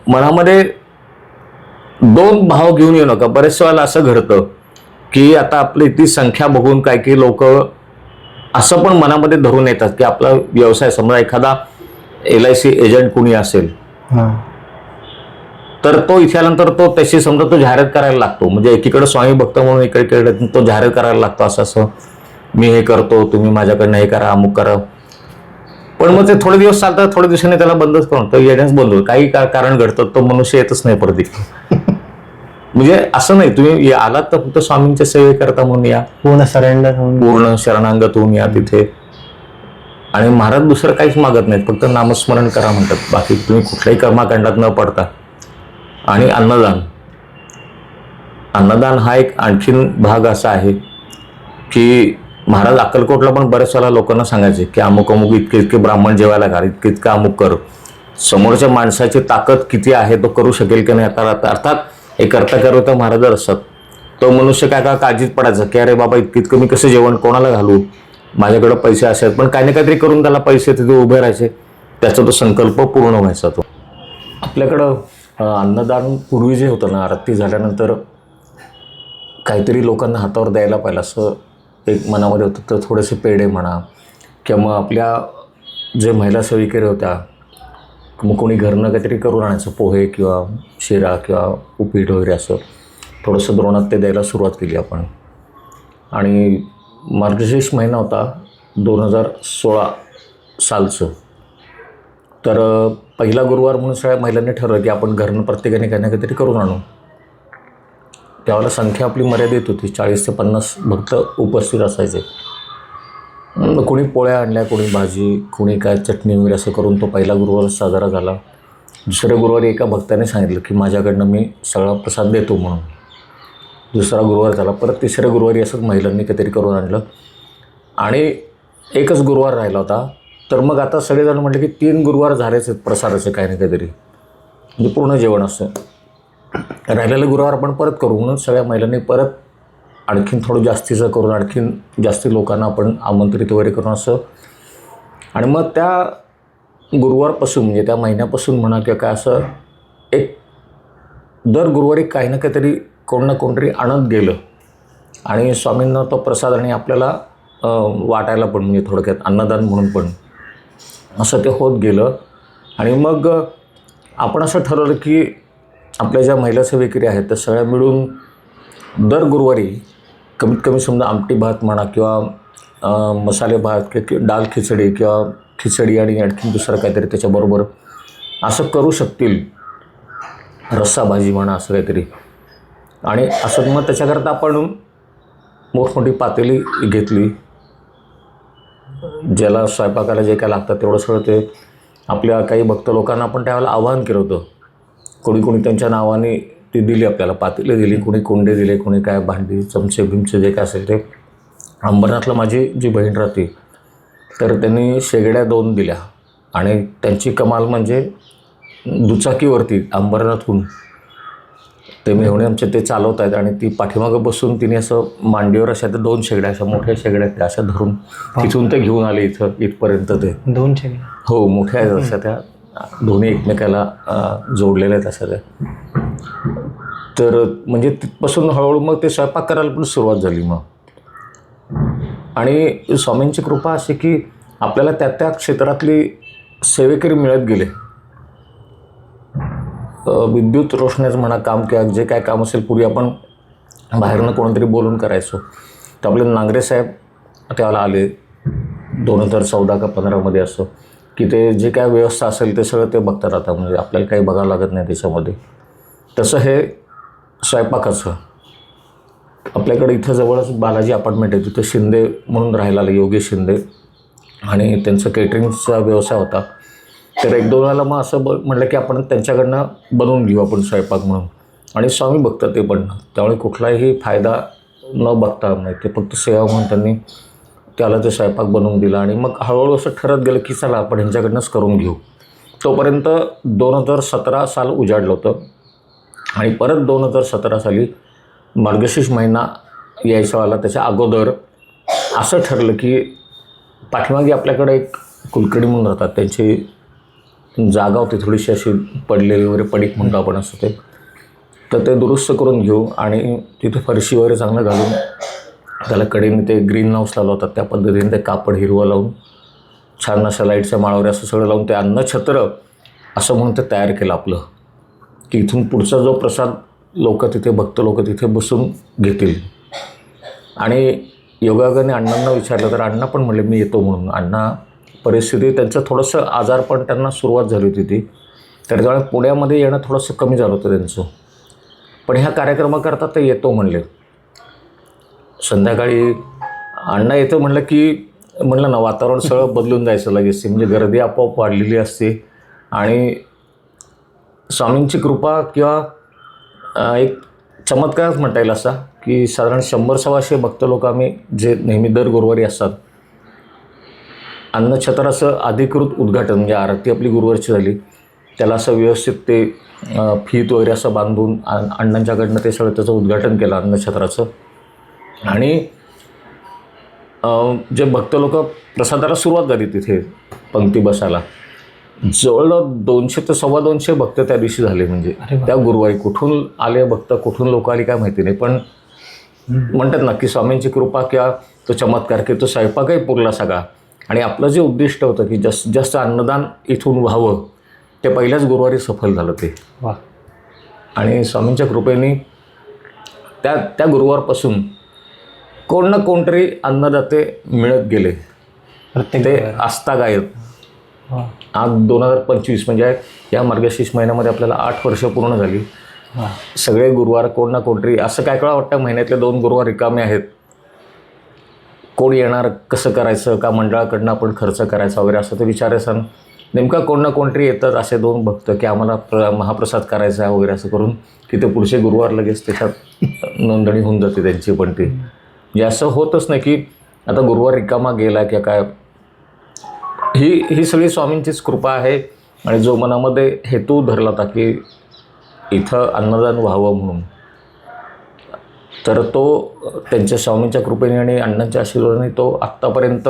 मनामध्ये दोन भाव घेऊन येऊ नका. बरेच वेळेला असं घडतं की आता आपली इतकी संख्या बघून काही लोक असं पण मनामध्ये धरून येतात की आपला व्यवसाय, समजा एखादा LIC एजंट कुणी असेल तर तो इथे आल्यानंतर तो त्याची समजा तो जाहिरात करायला लागतो. म्हणजे एकीकडे स्वामी भक्त म्हणून एकीकडे तो जाहिरात करायला लागतो, असं मी हे करतो, तुम्ही माझ्याकडनं हे करा, अमुक करा. पण मग ते थोडे दिवस चालतात, थोड्या दिवसांनी त्याला बंदच करून तो येण्यास बंद होतो. काही कारण घडतं, तो मनुष्य येतच नाही परत. म्हणजे असं नाही, तुम्ही आलात तर फक्त स्वामींच्या सेवे करता म्हणून या, पूर्ण सरेंडर होऊन, पूर्ण शरणागत होऊन या तिथे. आणि महाराज दुसरं काहीच मागत नाहीत, फक्त नामस्मरण करा म्हणतात. बाकी तुम्ही कुठल्याही कर्माकांडात न पडता. आणि अन्नदान हा एक आणखीन भाग असा आहे की महाराज अक्कलकोटला पण बऱ्याच वेळा लोकांना सांगायचे की अमुक इतके ब्राह्मण जेवायला घाल, इतकं अमुक कर. समोरच्या माणसाची ताकद किती आहे, तो करू शकेल की नाही. अर्थात हे करता करता महाराज असतात. तो मनुष्य काय काळजीत पडायचा की अरे बाबा इतकं मी कसं जेवण कोणाला घालू, माझ्याकडे पैसे असेल. पण काही ना काहीतरी करून त्याला पैसे तिथे उभे राहायचे, त्याचा तो संकल्प पूर्ण व्हायचा. तो आपल्याकडं अन्नदान पूर्वी जे होतं ना, आरती झाल्यानंतर काहीतरी लोकांना हातावर द्यायला पाहिजे असं एक मनामध्ये होतं. तर थोडेसे पेढे म्हणा किंवा मग आपल्या जे महिला सेविकेरी होत्या, मग कोणी घरनं काहीतरी करून आणायचं, पोहे किंवा शिरा किंवा उपीट वगैरे असं थोडंसं द्रोणात ते द्यायला सुरुवात केली आपण. आणि मार्गशीर्ष महिना होता 2016 सालचं. तर पहिला गुरुवार म्हणून सगळ्या महिलांनी ठरवलं की आपण घरनं प्रत्येकाने काही ना काहीतरी करून आणू. त्यावेळेला संख्या आपली मर्यादित होती, 40 ते 50 भक्त उपस्थित असायचे. कोणी पोळ्या आणल्या, कोणी भाजी, कोणी काय चटणी वगैरे असं करून तो पहिला गुरुवार साजरा झाला. दुसऱ्या गुरुवारी एका भक्ताने सांगितलं की माझ्याकडनं मी सगळा प्रसाद देतो म्हणून. दुसरा गुरुवार झाला. परत तिसऱ्या गुरुवारी असंच महिलांनी काहीतरी करून आणलं. आणि एकच गुरुवार राहिला होता. तर मग आता सगळेजण म्हटले की 3 गुरुवार झालेच प्रसादाचे काही ना काहीतरी, म्हणजे पूर्ण जेवण असं. राहिलेलं गुरुवार आपण परत करू म्हणून सगळ्या महिलांनी परत आणखीन थोडं जास्तीचं करून आणखीन जास्ती लोकांना आपण आमंत्रित वगैरे करून असं. आणि मग त्या गुरुवारपासून, म्हणजे त्या महिन्यापासून म्हणा किंवा काय, असं एक दर गुरुवारी काही ना काहीतरी कोण ना कोणतरी आणत गेलं. आणि स्वामींना तो प्रसाद आणि आपल्याला वाटायला पण, म्हणजे थोडक्यात अन्नदान म्हणून पण असं ते होत गेलं. आणि मग आपण असं ठरवलं की आपल्या ज्या महिला सेविकेरी आहेत त्या सगळ्या मिळून दर गुरुवारी कमीत कमी समजा आमटी भात म्हणा किंवा मसाले भात किंवा डाळ खिचडी किंवा खिचडी आणि आणखीन दुसरं काहीतरी त्याच्याबरोबर असं करू शकतील, रस्सा भाजी म्हणा असं काहीतरी. आणि असं मग त्याच्याकरता आपण मोठमोठी पातेली घेतली, ज्याला स्वयंपाकाला जे काय लागतं तेवढं सगळं ते आपल्या काही भक्त लोकांना आपण त्यावेळेला आवाहन केलं होतं. कोणी त्यांच्या नावाने ती दिली, आपल्याला पातेली दिली, कोणी कोंडे दिले, कोणी काय भांडी चमचे बिमचे जे काय असेल ते. अंबरनाथला माझी जी बहीण राहते तर त्यांनी शेगड्या 2 दिल्या. आणि त्यांची कमाल म्हणजे दुचाकीवरती अंबरनाथहून ते मेहुणे आमचे ते चालवत आहेत आणि ती पाठीमागं बसून तिने असं मांडीवर अशा त्या 2 शेगड्या, अशा मोठ्या शेगड्या त्या अशा धरून तिथून ते घेऊन आले इथपर्यंत. ते 2 शेगड्या, हो, मोठ्या आहेत अशा त्या, दोन्ही एकमेकाला जोडलेल्या आहेत अशा त्या. तर म्हणजे तिथपासून हळूहळू मग ते स्वयंपाक करायला पण सुरुवात झाली मग. आणि स्वामींची कृपा अशी की आपल्याला त्या क्षेत्रातली सेवेकरी मिळत गेले. विद्युत रोषणाचं म्हणा काम किंवा जे काय काम असेल, पूर्वी आपण बाहेरनं कोणतरी बोलून करायचो. तर आपले नांगरे साहेब त्यावेळेला आले 2014 का 15मध्ये असं, की ते जे काय व्यवस्था असेल ते सगळं ते बघतात आता. म्हणजे आपल्याला काही बघावं लागत नाही त्याच्यामध्ये. तसं हे स्वयंपाकाचं आपल्याकडे इथं जवळच बालाजी अपार्टमेंट आहे, तिथं शिंदे म्हणून राहायला आले, योगेश शिंदे. आणि त्यांचा केटरिंगचा व्यवसाय होता. तर 1-2 वेळेला मग असं म्हटलं की आपण त्यांच्याकडनं बनवून घेऊ आपण स्वयंपाक म्हणून. आणि स्वामी बघतात ते पण, त्यामुळे कुठलाही फायदा न बघता नाही, ते फक्त सेवा म्हणून त्यांनी त्याला ते स्वयंपाक बनवून दिला. आणि मग हळूहळू असं ठरत गेलं की चला आपण ह्यांच्याकडनंच करून घेऊ. तोपर्यंत 2017 साल उजाडलं होतं आणि परत 2017 साली मार्गशीर्ष महिना यायचा आला. त्याच्या अगोदर असं ठरलं की पाठीमागे आपल्याकडे एक कुलकर्णी म्हणून राहतात, त्यांची जागा होती थोडीशी अशी पडलेली वगैरे, पडीक म्हणतो आपण असं ते, तर ते दुरुस्त करून घेऊ आणि तिथे फरशी वगैरे चांगलं घालून त्याला कडेने ते ग्रीन हाऊस लावला होता, त्या पद्धतीने ते कापड हिरवं लावून छान अशा लाईटच्या माळावर असं सगळं लावून ते अन्नछत्र असं म्हणून ते तयार केलं आपलं, की इथून पुढचा जो प्रसाद तिथे भक्त लोक तिथे बसून घेतील. आणि योगायोगाने अण्णांना विचारलं तर अण्णा पण म्हणले मी येतो म्हणून. अण्णा परिस्थिती त्यांचं थोडंसं आजारपण त्यांना सुरुवात झाली होती ती, तर त्यामुळे पुण्यामध्ये येणं थोडंसं कमी झालं होतं त्यांचं. पण ह्या कार्यक्रमाकरता ते येतो म्हणले. संध्याकाळी अण्णा येतं म्हणलं की म्हणलं ना वातावरण सगळं बदलून जायचं लगेच, म्हणजे गर्दी आपोआप वाढलेली असते. आणि स्वामींची कृपा किंवा एक चमत्कारच म्हणता येईल असा, की साधारण 100-125 भक्त लोक आम्ही जे नेहमी दर गुरुवारी असतात, अन्नछत्राचं अधिकृत उद्घाटन म्हणजे आरती आपली गुरुवारची झाली, त्याला असं व्यवस्थित ते फीत वगैरे असं बांधून अण्णांच्याकडनं ते सगळं त्याचं उद्घाटन केलं अन्नछत्राचं. आणि जे भक्त लोक प्रसादाला सुरुवात झाली तिथे पंक्ती बसायला, जवळ 200 ते 225 भक्त त्या दिवशी झाले. म्हणजे त्या गुरुवारी कुठून आले भक्त, कुठून लोक आली काय माहिती नाही, पण म्हणतात ना की स्वामींची कृपा किंवा तो चमत्कार की तो स्वयंपाकही पुरला सगळा. आणि आपलं जे उद्दिष्ट होतं की जास्तीत जास्त अन्नदान इथून व्हावं, ते पहिल्याच गुरुवारी सफल झालं ते. आणि स्वामींच्या कृपेने त्या गुरुवारपासून कोण ना कोणतरी अन्नदाते मिळत गेले, ते आस्थागायत. आज 2025 म्हणजे या मार्गशीर्ष महिन्यामध्ये आपल्याला 8 वर्ष पूर्ण झाली. सगळे गुरुवार कोण ना कोणतरी असं काय कळा वाटतं महिन्यातले 2 गुरुवार रिकामे आहेत, कोण येणार, कसं करायचं, का मंडळाकडनं आपण खर्च करायचा वगैरे असं ते विचारायचं. नेमका कोण ना कोणतरी येतात असे 2 भक्त की आम्हाला महाप्रसाद करायचा आहे वगैरे असं करून, की ते पुढचे गुरुवार लगेच त्याच्यात नोंदणी होऊन जाते त्यांची. पण ती म्हणजे असं होतच नाही की आता गुरुवार रिकामा गेला किंवा काय. ही सगळी स्वामींचीच कृपा आहे. आणि जो मनामध्ये हेतू धरला होता की इथं अन्नदान व्हावं म्हणून, तर तो त्यांच्या स्वामींच्या कृपेने आणि अण्णांच्या आशीर्वादाने तो आत्तापर्यंत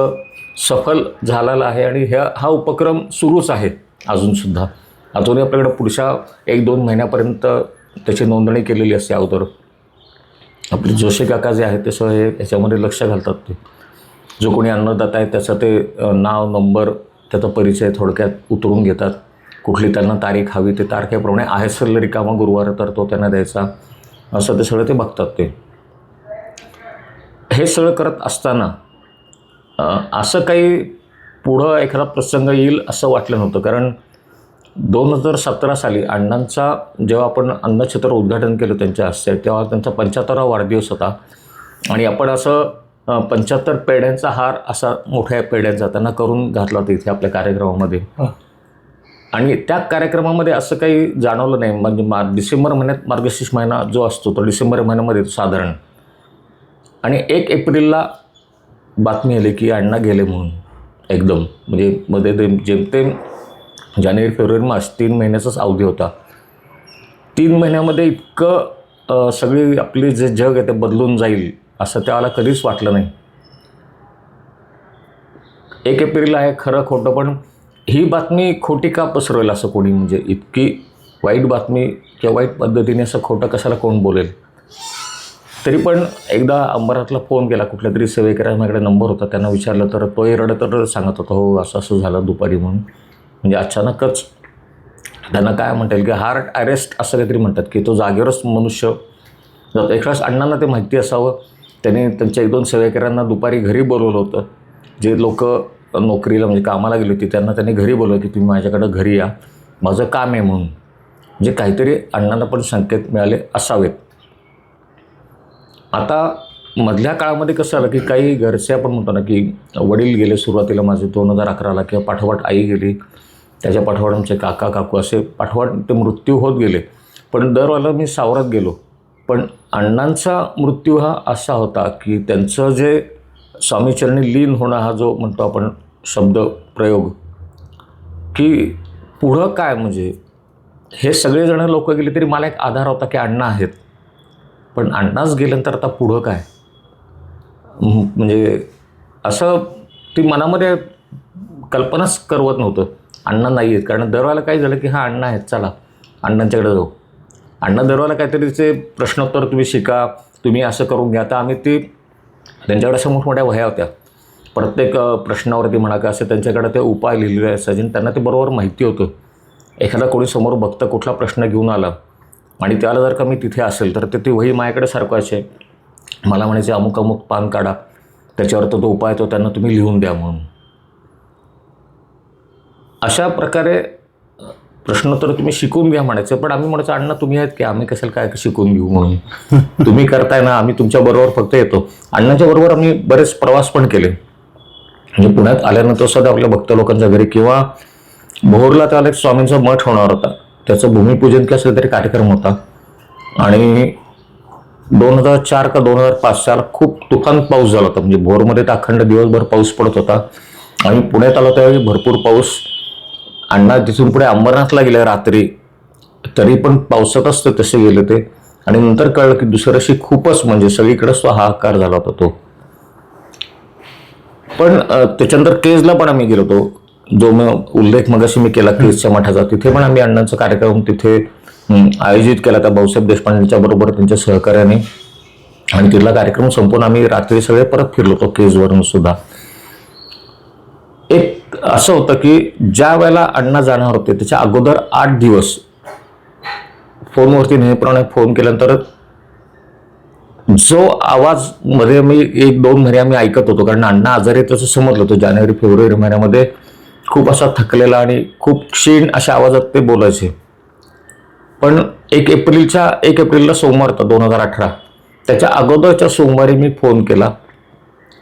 सफल झालेला आहे. आणि हा उपक्रम सुरूच आहे अजूनसुद्धा. अजूनही आपल्याकडे पुढच्या 1-2 महिन्यापर्यंत त्याची नोंदणी केलेली असते अगोदर. आपले जोशी काका जे आहेत ते सगळं याच्यामध्ये लक्ष घालतात. ते जो कोणी अन्नदाता आहे त्याचं ते नाव, नंबर, त्याचा परिचय थोडक्यात उतरून घेतात. कुठली त्यांना तारीख हवी ते तारखेप्रमाणे आहे सर रिकामा गुरुवार तर तो त्यांना द्यायचा, असं ते सगळं ते बघतात. ते हे सगळं करत असताना असं काही पुढं एखादा प्रसंग येईल असं वाटलं नव्हतं. कारण 2017 साली अण्णांचा जेव्हा आपण अन्नछत्र उद्घाटन केलं त्यांच्या हस्ते, तेव्हा त्यांचा 75वा वाढदिवस होता. आणि आपण असं 75 पेढ्यांचा हार असा मोठ्या पेढ्यांचा त्यांना करून घातला होता इथे आपल्या कार्यक्रमामध्ये. आणि त्या कार्यक्रमामध्ये असं काही जाणवलं नाही. म्हणजे डिसेंबर महिन्यात मार्गशीर्ष महिना जो असतो तो डिसेंबर महिन्यामध्ये येतो साधारण. आणि 1 एप्रिलला बातमी आली की अण्णा गेले म्हणून एकदम. म्हणजे मध्ये जेमतेम जानेवारी, फेब्रुवारी, मार्च 3 महिन्याचाच अवधी होता. 3 महिन्यामध्ये इतकं सगळी आपली जे जग आहे ते बदलून जाईल असं त्याला कधीच वाटलं नाही. 1 एप्रिल आहे खरं खोटं, पण ही बातमी खोटी का पसरवेल असं कोणी, म्हणजे इतकी वाईट बातमी किंवा वाईट पद्धतीने असं खोटं कशाला कोण बोलेल. तरी पण एकदा अंबरातला फोन केला, कुठल्या तरी सेवेकरांकडे नंबर होता, त्यांना विचारलं तर तोही रडत सांगत होता हो असं असं झालं दुपारी म्हणून. म्हणजे अचानकच त्यांना काय म्हणता येईल की हार्ट अरेस्ट असं काहीतरी म्हणतात, की तो जागेवरच मनुष्य जातो. एखाद्यास अण्णांना ते माहिती असावं, त्याने त्यांच्या 1-2 सेवेकरांना दुपारी घरी बोलवलं होतं. जे लोक नोकरीला म्हणजे कामाला गेली होती त्यांना त्यांनी घरी बोलवलं की तुम्ही माझ्याकडं घरी या, माझं काम आहे म्हणून. म्हणजे काहीतरी अण्णांना पण संकेत मिळाले असावेत. आता मधल्या काळामध्ये कसं आलं की काही घरचे आपण म्हणतो ना की वडील गेले सुरुवातीला माझे 2011ला, किंवा पाठोपाठ आई गेली, त्याच्या पाठोपाठ आमचे काका काकू असे पाठोपाठ ते मृत्यू होत गेले. पण दरवेळेला मी सावरत गेलो. पण अण्णांचा मृत्यू हा असा होता की त्यांचं जे स्वामीचरणी लीन होणं हा जो म्हणतो आपण शब्द प्रयोग, की पुढं काय म्हणजे हे सगळेजण लोक गेले तरी मला एक आधार होता की अण्णा आहेत. पण अण्णाच गेल्यानंतर आता पुढं काय, म्हणजे असं ती मनामध्ये कल्पनाच करवत नव्हतं. अण्णा नाही आहेत, कारण दरवेळेला काय झालं की हां अण्णा आहेत, चला अण्णांच्याकडे जाऊ. अण्णा दरवेळेला काहीतरीचे प्रश्नोत्तर तुम्ही शिका, तुम्ही असं करून घ्या. तर आम्ही ती त्यांच्याकडे अशा मोठमोठ्या वह्या होत्या, प्रत्येक प्रश्नावरती म्हणा का असं त्यांच्याकडे ते उपाय लिहिलेले असायचे आणि त्यांना ते बरोबर माहिती होतं. एखादा कोणी समोर बघतं कुठला प्रश्न घेऊन आला आणि त्याला जर का मी तिथे असेल तर ते ती वही माझ्याकडे सरकवायचे, मला म्हणायचे अमुक अमुक पान काढा, त्याच्यावर तो उपाय तो त्यांना तुम्ही लिहून द्या म्हणून. अशा प्रकारे प्रश्नोत्तर तुम्ही शिकून घ्या म्हणायचं. पण आम्ही म्हणायचं अण्णा तुम्ही आहेत की आम्ही कशाला काय शिकून घेऊ म्हणून, तुम्ही करताय ना, आम्ही तुमच्याबरोबर फक्त येतो. अण्णाच्या बरोबर आम्ही बरेच प्रवास पण केले. म्हणजे पुण्यात आल्यानंतर सुद्धा आपल्या भक्त लोकांच्या घरी किंवा भोरला त्याला एक स्वामींचा मठ होणार होता, त्याचं भूमिपूजन की असं तरी कार्यक्रम होता. आणि 2004 का 2005 साला खूप तुफान पाऊस झाला होता. म्हणजे भोरमध्ये तर अखंड दिवसभर पाऊस पडत होता. आम्ही पुण्यात आलो त्यावेळी भरपूर पाऊस. अण्णा तिथून पुढे अंबरनाथला गेले रात्री, तरी पण पावसातच ते तसे गेले ते. आणि नंतर कळलं की दुसऱ्या दिवशी खूपच म्हणजे सगळीकडेच तो हाहाकार झाला होता तो. पण त्याच्यानंतर केजला पण आम्ही गेलो होतो, जो उल्लेख मगाशी मी केला केजच्या मठाचा. तिथे पण आम्ही अण्णांचा कार्यक्रम तिथे आयोजित केला त्या भाऊसाहेब देशपांडेंच्या बरोबर त्यांच्या सहकार्याने. आणि तिथला कार्यक्रम संपून आम्ही रात्री सगळे परत फिरलो होतो केजवरून सुद्धा. एक असं होतं की ज्या वेळेला अण्णा जाणार होते त्याच्या अगोदर 8 दिवस फोनवरती नेहमीप्रमाणे फोन केल्यानंतर जो आवाज मध्ये मी 1-2 महिने आम्ही ऐकत होतो, कारण अण्णा आजारी तसं समजलं होतं. जानेवारी-फेब्रुवारी महिन्यामध्ये खूप असा थकलेला आणि खूप क्षीण अशा आवाजात ते बोलायचे. पण 1 एप्रिलला सोमवार होता 2018, त्याच्या अगोदरच्या सोमवारी मी फोन केला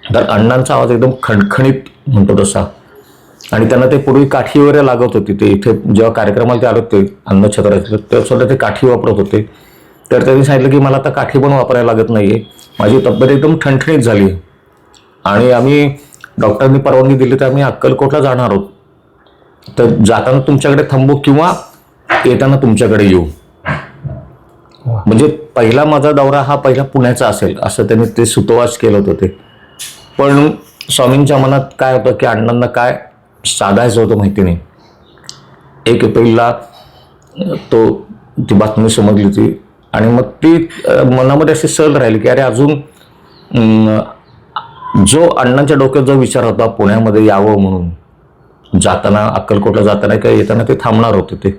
तर अण्णांचा आवाज एकदम खणखणीत म्हणतो तसा. आणि त्यांना ते पूर्वी काठी वगैरे लागत होती. ते इथे जेव्हा कार्यक्रमाला ते आले होते अन्नछत्राचे, तेव्हा सुद्धा ते काठी वापरत होते. तर त्यांनी सांगितलं की मला आता काठी पण वापरायला लागत नाहीये, माझी तब्येत एकदम ठणठणीत झाली. आणि आम्ही डॉक्टरांनी परवानगी दिली तर आम्ही अक्कलकोटला जाणार आहोत, तर जाताना तुमच्याकडे थांबू किंवा येताना तुमच्याकडे येऊ. म्हणजे पहिला माझा दौरा हा पहिला पुण्याचा असेल असं त्यांनी ते सुतोवाच केलं होतं ते. पण स्वामींच्या मनात काय होतं की अण्णांना काय साधायचं होतं माहिती नाही. 1 एप्रिलला ती बातमी समजली ती. आणि मग ती मनामध्ये अशी सल राहिली की अरे अजून जो अण्णांच्या डोक्यात जो विचार होता पुण्यामध्ये यावं म्हणून, जाताना अक्कलकोटला जाताना काय येताना ते थांबणार होते ते.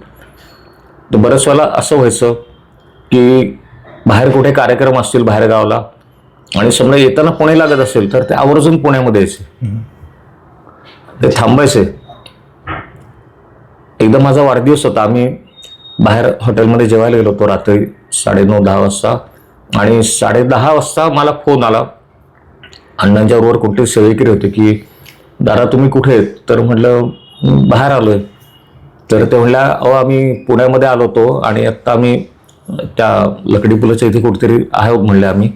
तर बऱ्याच वेळेला असं व्हायचं की बाहेर कुठे कार्यक्रम असतील बाहेर गावाला आणि समजा येताना पुणे लागत असेल तर ते आवर्जून पुण्यामध्ये यायचे, ते थांबायचे. एकदा माझा वाढदिवस होता, आम्ही बाहेर हॉटेलमध्ये जेवायला गेलो होतो रात्री 9:30-10 वाजता. आणि 10:30 वाजता मला फोन आला, अण्णांच्या बरोबर कोणते सेवेकरी होते की दादा तुम्ही कुठे आहेत? तर म्हटलं बाहेर आलोय. तर ते म्हणल्या अहो आम्ही पुण्यामध्ये आलो होतो आणि आत्ता आम्ही त्या लकडी पुलाच्या इथे कुठेतरी आहोत म्हणले आम्ही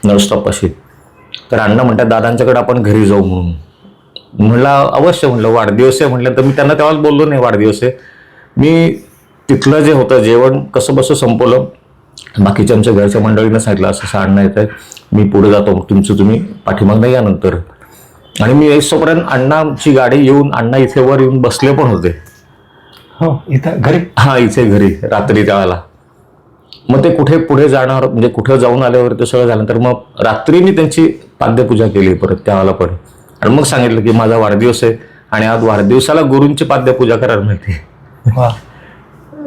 नळस्टॉपपाशी. तर अण्णा म्हणतात दादांच्याकडे आपण घरी जाऊ म्हणून. म्हणलं अवश्य. म्हणलं वाढदिवस आहे म्हटलं. तर मी त्यांना तेव्हाच बोललो नाही वाढदिवस आहे. मी तिथलं जे होतं जेवण कसं बसं संपवलं, बाकीच्या आमच्या घरच्या मंडळीनं सांगितलं असं अण्णा येत आहेत, मी पुढे जातो, तुमचं तुम्ही पाठीमागनं या नंतर. आणि मी येईपर्यंत अण्णाची गाडी येऊन अण्णा इथे वर येऊन बसले पण होते. हो इथं घरी? हा इथे घरी रात्री त्यावेळेला. मग ते कुठे पुढे जाणार म्हणजे कुठे जाऊन आल्यावर ते सगळं झाल्यानंतर मग रात्री मी त्यांची पाद्यपूजा केली परत त्यावेळेला पण. आणि मग सांगितलं की माझा वाढदिवस आहे आणि आज वाढदिवसाला गुरूंची पाद्यपूजा करायला मिळते.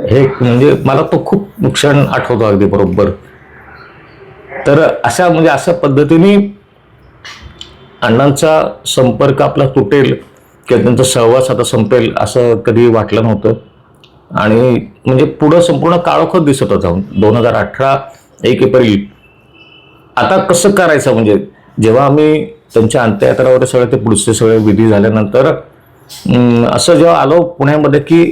हे म्हणजे मला तो खूप क्षण आठवतो अगदी बरोबर. तर अशा पद्धतीने अण्णांचा संपर्क आपला तुटेल किंवा त्यांचा सहवास आता संपेल असं कधी वाटलं नव्हतं. आणि म्हणजे पुढं संपूर्ण काळोखच दिसत होता. 2018 1 एप्रिल आता कसं करायचं, म्हणजे जेव्हा आम्ही त्यांच्या अंत्ययात्रावर सगळे ते पुढचे सगळे विधी झाल्यानंतर असं जेव्हा आलो पुण्यामध्ये की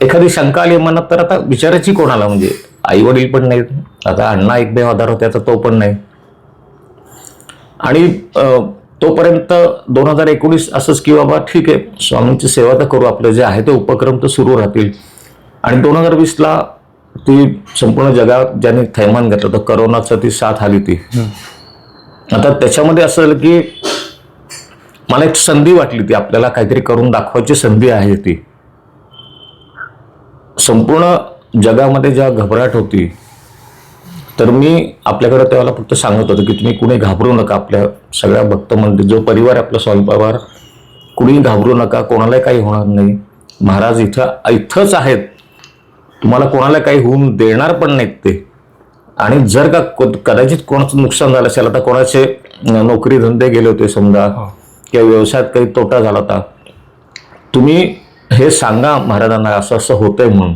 एखादी शंका आली मनात तर आता विचारायची कोणाला, म्हणजे आई वडील पण नाहीत, आता अण्णा एक आधार होते, आता तो पण नाही. आणि तोपर्यंत 2019 असंच की बाबा ठीक आहे, स्वामींची सेवा तर करू, आपलं जे आहे ते उपक्रम तर सुरू राहतील. आणि 2020ला ती संपूर्ण जगात ज्याने थैमान घेतलं तर करोनाचं ती साथ आली ती. आता त्याच्यामध्ये असं झालं की मला एक संधी वाटली, ती आपल्याला काहीतरी करून दाखवायची संधी आहे ती. संपूर्ण जगामध्ये जेव्हा घबराट होती तर मी आपल्याकडे तेव्हा फक्त सांगत होतो की तुम्ही कुणी घाबरू नका, आपल्या सगळ्या भक्त मंडळी जो परिवार आपला स्वामी परिवार, कुणी घाबरू नका, कोणालाही काही होणार नाही. महाराज इथंच आहेत, तुम्हाला कोणाला काही होऊन देणार पण नाहीत ते. आणि जर का कदाचित कोणाचं नुकसान झालं असेल, आता कोणाचे नोकरी धंदे गेले होते समजा, किंवा व्यवसायात काही तोटा झाला होता, तुम्ही हे सांगा महाराजांना असं असं होतंय म्हणून,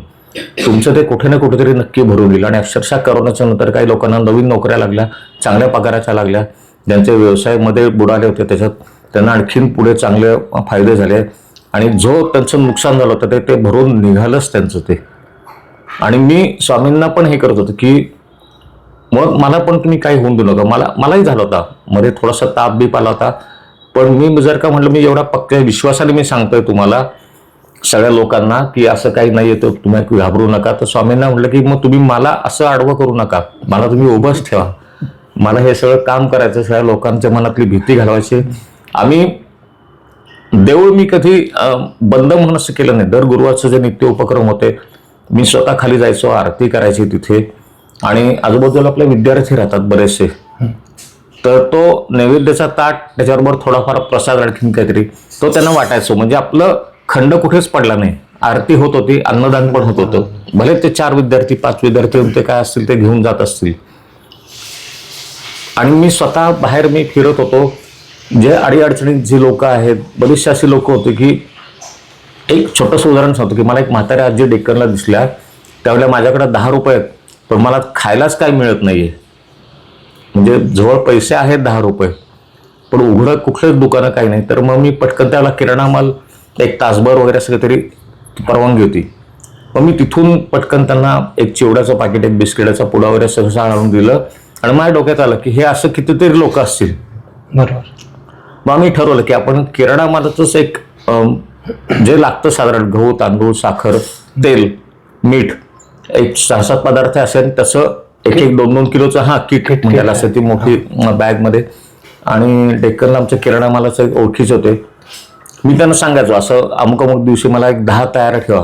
तुमचं ते कुठे ना कुठेतरी नक्की भरून येईल. आणि अक्षरशः करोनाच्या नंतर काही लोकांना नवीन नोकऱ्या लागल्या, चांगल्या पगाराच्या लागल्या, ज्यांचे व्यवसायामध्ये बुडाले होते त्याच्यात त्यांना आणखीन पुढे चांगले फायदे झाले. आणि जो त्यांचं नुकसान झालं होतं ते भरून निघालंच त्यांचं ते. आणि मी स्वामींना पण हे करत होतो की मग मला पण तुम्ही काही होऊन देऊ नका. मलाही झाला होता मध्ये थोडासा ताप बीप आला होता, पण मी जर का म्हटलं मी एवढा पक्क्या विश्वासाने मी सांगतोय तुम्हाला सगळ्या लोकांना की असं काही नाही येतं, तुम्ही घाबरू नका, तर स्वामींना म्हटलं की मग तुम्ही मला असं आडवं करू नका, मला तुम्ही उभंच ठेवा, मला हे सगळं काम करायचं, सगळ्या लोकांच्या मनातली भीती घालवायची. आम्ही देऊळ मी कधी बंद म्हणून असं केलं नाही. दर गुरुवारचं जे नित्य उपक्रम होते मी स्वतः खाली जायचो, आरती करायची तिथे. आणि आजूबाजूला आपले विद्यार्थी राहतात बरेचसे, तर तो नैवेद्याचा ताट त्याच्याबरोबर थोडाफार प्रसाद आणखीन काहीतरी तो त्यांना वाटायचो. म्हणजे आपलं खंड कुठेच पडला नाही, आरती होत होती, अन्नदान पण होत होतं. भले ते 4 विद्यार्थी 5 विद्यार्थी ते काय असतील ते घेऊन जात असतील. आणि मी स्वतः बाहेर मी फिरत होतो, जे अडीअडचणीत जी लोक आहेत, बरीचशी अशी लोक होती की एक छोटंसं उदाहरण सांगतो की मला एक म्हाताऱ्या आजी डेक्कनला दिसल्या, त्यावेळेला माझ्याकडे 10 रुपये आहेत, पण मला खायलाच काय मिळत नाहीये. म्हणजे जवळ पैसे आहेत 10 रुपये, पण उघडं कुठलंच दुकानं काही नाही. तर मग मी पटकन त्याला किराणा माल एक तासभर वगैरे असं काहीतरी परवानगी होती, मग मी तिथून पटकन त्यांना एक चिवड्याचं पाकिट, एक बिस्किटाचा पुडा वगैरे सगळं आणून दिलं. आणि माझ्या डोक्यात आलं की हे असं कितीतरी लोक असतील. बरोबर. मग आम्ही ठरवलं की आपण किराणा मालाचंच एक जे लागतं साधारण गहू, तांदूळ, साखर, तेल, मीठ, एक 6-7 पदार्थ असेल तसं एक 2-2 किलोचं किट म्हणजे असेल ती मोठी बॅगमध्ये. आणि डेक्कनला आमच्या किराणा मालाचं एक ओळखीचे होते, मी त्यांना सांगायचो असं अमुक अमुक दिवशी मला एक 10 तयार ठेवा.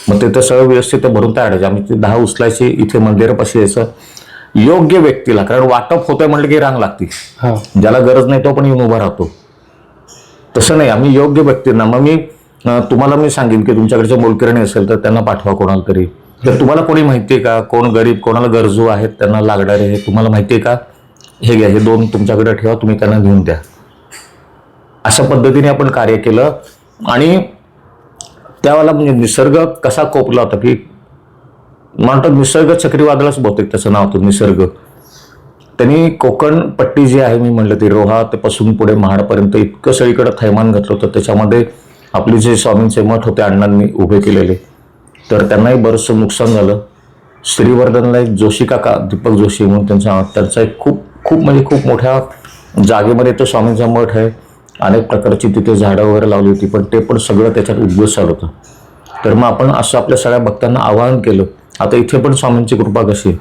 मग ते सगळं व्यवस्थित भरून तयार व्हायचे. आम्ही ते 10 उचलायची, इथे मंदिरापाशी यायचं योग्य व्यक्तीला, कारण वाटप होतंय म्हटलं की रांग लागते, ज्याला गरज नाही तो पण येऊन उभा राहतो. तसं नाही, आम्ही योग्य व्यक्तींना. मग मी तुम्हाला मी सांगेन की तुमच्याकडचे मोलकिरणी असेल तर त्यांना पाठवा कोणाला तरी. तर तुम्हाला कोणी माहितीये का, कोण गरीब, कोणाला गरजू आहेत, त्यांना लागणारे हे तुम्हाला माहितीये का, हे घ्या, हे 2 तुमच्याकडे ठेवा, तुम्ही त्यांना घेऊन द्या. अशा पद्धतीने आपण कार्य केलं. आणि त्यावेळेला म्हणजे निसर्ग कसा कोपला होता की म्हणतात निसर्ग चक्रीवादळच बहुतेक त्याचं नाव होतं, निसर्ग. त्यांनी कोकण पट्टी जी आहे मी म्हणलं ती रोहा ते पासून पुढे महाडपर्यंत इतकं सगळीकडे थैमान घातलं होतं. त्याच्यामध्ये आपले जे स्वामींचे मठ होते अण्णांनी उभे केलेले, तर त्यांनाही बरंचसं नुकसान झालं. श्रीवर्धनला एक जोशी काका, दीपक जोशी म्हणून त्यांचा एक खूप म्हणजे खूप मोठ्या जागेमध्ये तो स्वामींचा मठ आहे. अनेक प्रकारची तिथे झाडं वगैरे लावली होती, पण ते पण सगळं त्याच्यात उद्ध्वस्त झालं होतं. तर मग आपण असं आपल्या सगळ्या भक्तांना आवाहन केलं. आता इथे पण स्वामींची कृपा कशी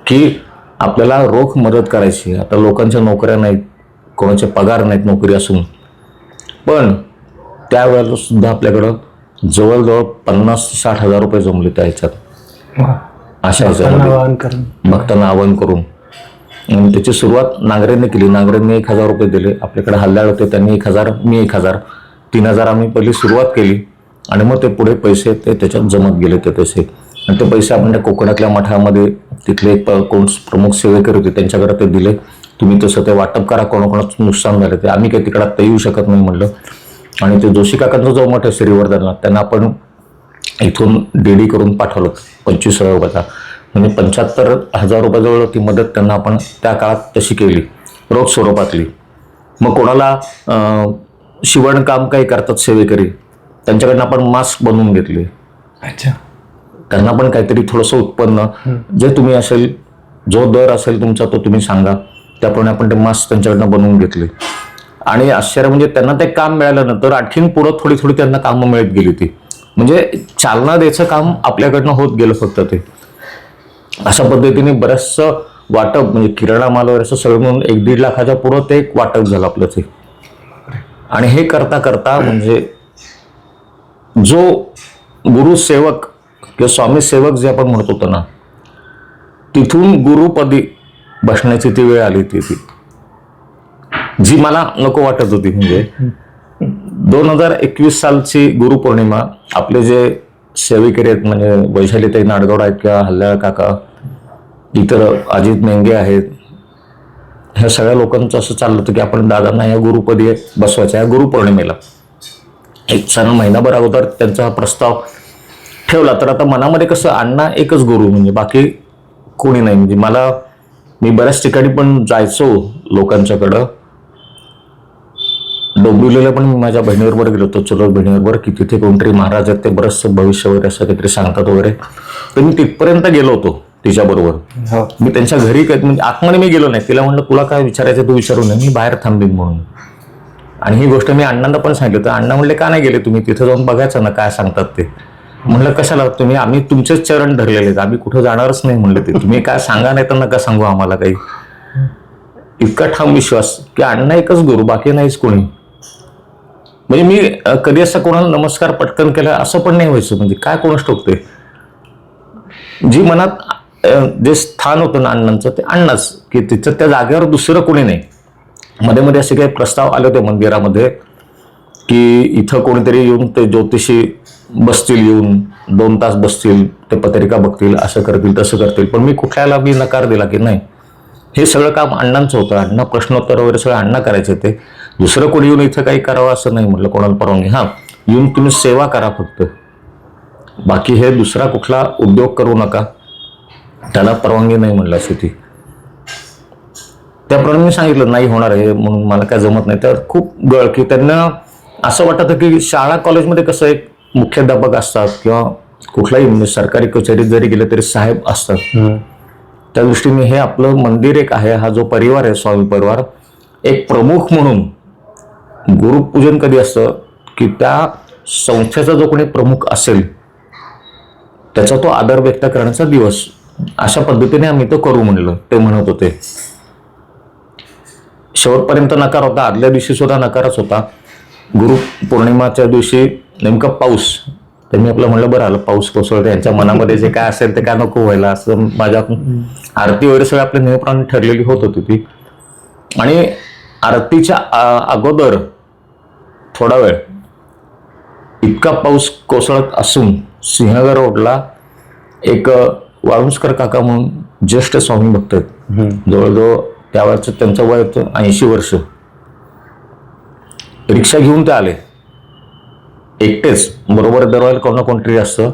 की आपल्याला रोख मदत करायची. आता लोकांच्या नोकऱ्या नाहीत, कोणाचे पगार नाहीत नोकरी असून, पण त्यावेळेला सुद्धा आपल्याकडं जवळजवळ 50-60 हजार रुपये जमले त्या ह्याच्यात. अशा ह्याच्यामध्ये भक्तांना आवाहन करून त्याची सुरुवात नांगरेंनी केली. नांगरेंनी 1000 रुपये दिले. आपल्याकडे हल्ल्याळ होते, त्यांनी 1000, मी 1000, 3000 आम्ही पहिली सुरुवात केली. आणि मग ते पुढे पैसे ते त्याच्यात जमत गेले ते पैसे. आणि ते पैसे आपण त्या कोकणातल्या मठामध्ये तिथले एक कोण प्रमुख सेवेकरी होते त्यांच्याकडे ते दिले. तुम्ही तसं ते वाटप करा, कोणाकोणाचं नुकसान झालं ते. आम्ही काही तिकडे आता येऊ शकत नाही म्हणलं. आणि ते जोशी काकांचा जो मठ आहे श्रीवर्धनला, त्यांना आपण इथून डीडी करून पाठवलं 25,000 रुपयाचा. म्हणजे 75,000 रुपयाजवळ ती मदत त्यांना आपण त्या काळात तशी केली, रोख स्वरूपातली. मग कोणाला शिवणकाम काही करतात सेवेकरी, त्यांच्याकडनं आपण मास्क बनवून घेतले. अच्छा. त्यांना पण काहीतरी थोडंसं उत्पन्न जे तुम्ही असेल, जो दर असेल तुमचा तो तुम्ही सांगा, त्याप्रमाणे आपण ते मास्क त्यांच्याकडनं बनवून घेतले. आणि आश्चर्य म्हणजे त्यांना ते काम मिळाल्यानंतर आणखीन पुढं थोडी थोडी त्यांना कामं मिळत गेली ती. म्हणजे चालना द्यायचं काम आपल्याकडनं होत गेलं फक्त ते. अशा पद्धतीने बरंचसं वाटप म्हणजे किराणा माल वगैरे असं सगळं म्हणून 1-1.5 लाखाच्या पुढं ते एक वाटप झालं आपलं ते. आणि हे करता करता म्हणजे जो गुरुसेवक किंवा स्वामी सेवक जे आपण म्हणत होतो ना, तिथून गुरुपदी बसण्याची ती वेळ आली ती जी मला नको वाटत होती. म्हणजे 2021 सालची गुरुपौर्णिमा आपले जे सेवेकरी आहेत म्हणजे वैशालीताई नाडगौड आहेत किंवा हल्ल्याळ काका, इतर अजित मेंगे आहेत, ह्या सगळ्या लोकांचं असं चाललं होतं की आपण दादांना या गुरुपदी बसवायचं या गुरुपौर्णिमेला. एक सण महिनाभर अगोदर त्यांचा हा प्रस्ताव ठेवला. तर आता मनामध्ये कसं, अण्णा एकच गुरु म्हणजे बाकी कोणी नाही. म्हणजे मी बऱ्याच ठिकाणी पण जायचो लोकांच्याकडं. डोंबिवलीला पण मी माझ्या बहिणीबरोबर गेलो होतो, चुलत बहिणीबरोबर, की तिथे कोणतरी महाराज आहेत ते बरंचसं भविष्य वगैरे असं काहीतरी सांगतात वगैरे. तर मी तिथपर्यंत गेलो होतो तिच्याबरोबर. मी त्यांच्या घरी म्हणजे आतमध्ये मी गेलो नाही. तिला म्हणलं तुला काय विचारायचं तू विचारू नये, मी बाहेर थांबीन म्हणून. आणि ही गोष्ट मी अण्णांना पण सांगितलं. तर अण्णा म्हणले का नाही गेले तुम्ही, तिथं जाऊन बघायचं ना काय सांगतात ते. म्हणलं कशाला, आम्ही तुमचेच चरण धरलेले आहेत, आम्ही कुठं जाणारच नाही म्हणलं. ते तुम्ही काय सांगा नाही तर नका सांगू आम्हाला काही. इतका ठाम विश्वास की अण्णा एकच गुरु, बाकी नाहीच कोणी. म्हणजे मी कधी असं कोणाला नमस्कार पटकन केला असं पण नाही व्हायचं. म्हणजे काय कोणाच ठोकते, जी मनात जे स्थान होतं ना अण्णांचं ते अण्णाच, की तिथं त्या जागेवर दुसरं कोणी नाही. मध्ये मध्ये असे काही प्रस्ताव आले होते मंदिरामध्ये की इथं कोणीतरी येऊन ते ज्योतिषी बसतील, येऊन 2 तास बसतील, ते पत्रिका बघतील, असं करतील तसं करतील. पण मी कुठल्याला नकार दिला की नाही, हे सगळं काम अण्णांचं होतं. अण्णा प्रश्नोत्तर वगैरे सगळं अण्णा करायचे. ते दुसरं कोणी येऊन इथं काही करावं असं नाही म्हटलं, कोणाला परवानगी. हां, येऊन तुम्ही सेवा करा फक्त, बाकी हे दुसरा कुठला उद्योग करू नका, त्याला परवानगी नाही म्हणलं अशी ती. त्याप्रमाणे मी सांगितलं नाही होणार आहे म्हणून, मला काय जमत नाही. तर खूप गळ की त्यांना असं वाटतं की शाळा कॉलेजमध्ये कसं एक मुख्याध्यापक असतात किंवा कुठलाही म्हणजे सरकारी कचेरीत जरी गेले तरी साहेब असतात, त्या दृष्टीने हे आपलं मंदिर एक आहे. हा जो परिवार आहे स्वामी परिवार, एक प्रमुख म्हणून गुरुपूजन कधी असतं की त्या संस्थेचा जो कोणी प्रमुख असेल त्याचा तो आदर व्यक्त करण्याचा दिवस. अशा पद्धतीने आम्ही तो करू म्हणलं, ते म्हणत होते. शेवटपर्यंत नकार होता, आदल्या दिवशी सुद्धा नकारच होता. गुरु पौर्णिमाच्या दिवशी नेमका पाऊस, तर मी आपलं म्हणलं बरं आलं पाऊस कोसळतो, यांच्या मनामध्ये जे काय असेल ते काय नको व्हायला, असं माझ्या आरती वगैरे सगळं आपल्या नेहमीप्रमाणे ठरलेली होत होती ती. आणि आरतीच्या अगोदर थोडा वेळ इतका पाऊस कोसळत असून सिंहगड रोडला एक वाळुंजकर काका म्हणून ज्येष्ठ स्वामी भक्त आहेत, जवळजवळ त्यावेळेचं त्यांचं वय होतं 80 वर्ष. रिक्षा घेऊन ते आले एकटेच, बरोबर दरवाजा कोण ना कोणतरी असतं.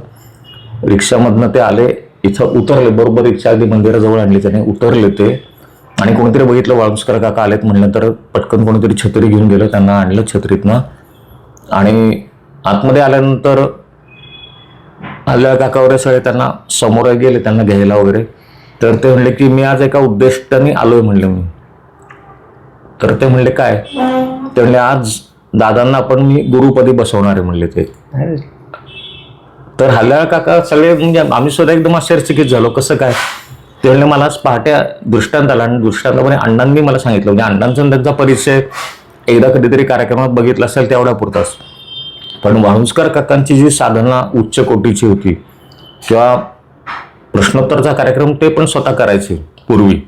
रिक्षामधनं ते आले, इथं उतरले, बरोबर रिक्षा अगदी मंदिराजवळ आणली त्याने, उतरले ते. आणि कोणीतरी बघितलं वाळुंजकर काका आलेत म्हणलं, तर पटकन कोणीतरी छत्री घेऊन गेलं, त्यांना आणलं छत्रीतनं. आणि आतमध्ये आल्यानंतर हल्ल्या काका वगैरे सगळे त्यांना समोर गेले त्यांना घ्यायला वगैरे. तर ते म्हणले की मी आज एका उद्दिष्टाने आलोय म्हणले मी. तर ते म्हणले काय, ते म्हणले आज दादांना आपण मी गुरुपदी बसवणार आहे म्हणले ते. तर हल्ल्या काका सगळे म्हणजे आम्ही सुद्धा एकदम आश्चर्यचकित झालो, कसं काय. ते म्हणले मला आज पहाटे दृष्टांत आला, आणि दृष्टांतामध्ये अण्णांनी मला सांगितलं. म्हणजे अण्णांचा त्यांचा परिचय एकदा कधीतरी कार्यक्रमात बघितला असेल तेवढ्या पुरताच. पण वाळुंजकर काकांची जी साधना उच्च कोटीची होती, किंवा प्रश्नोत्तरचा कार्यक्रम ते पण स्वतः करायचे पूर्वी,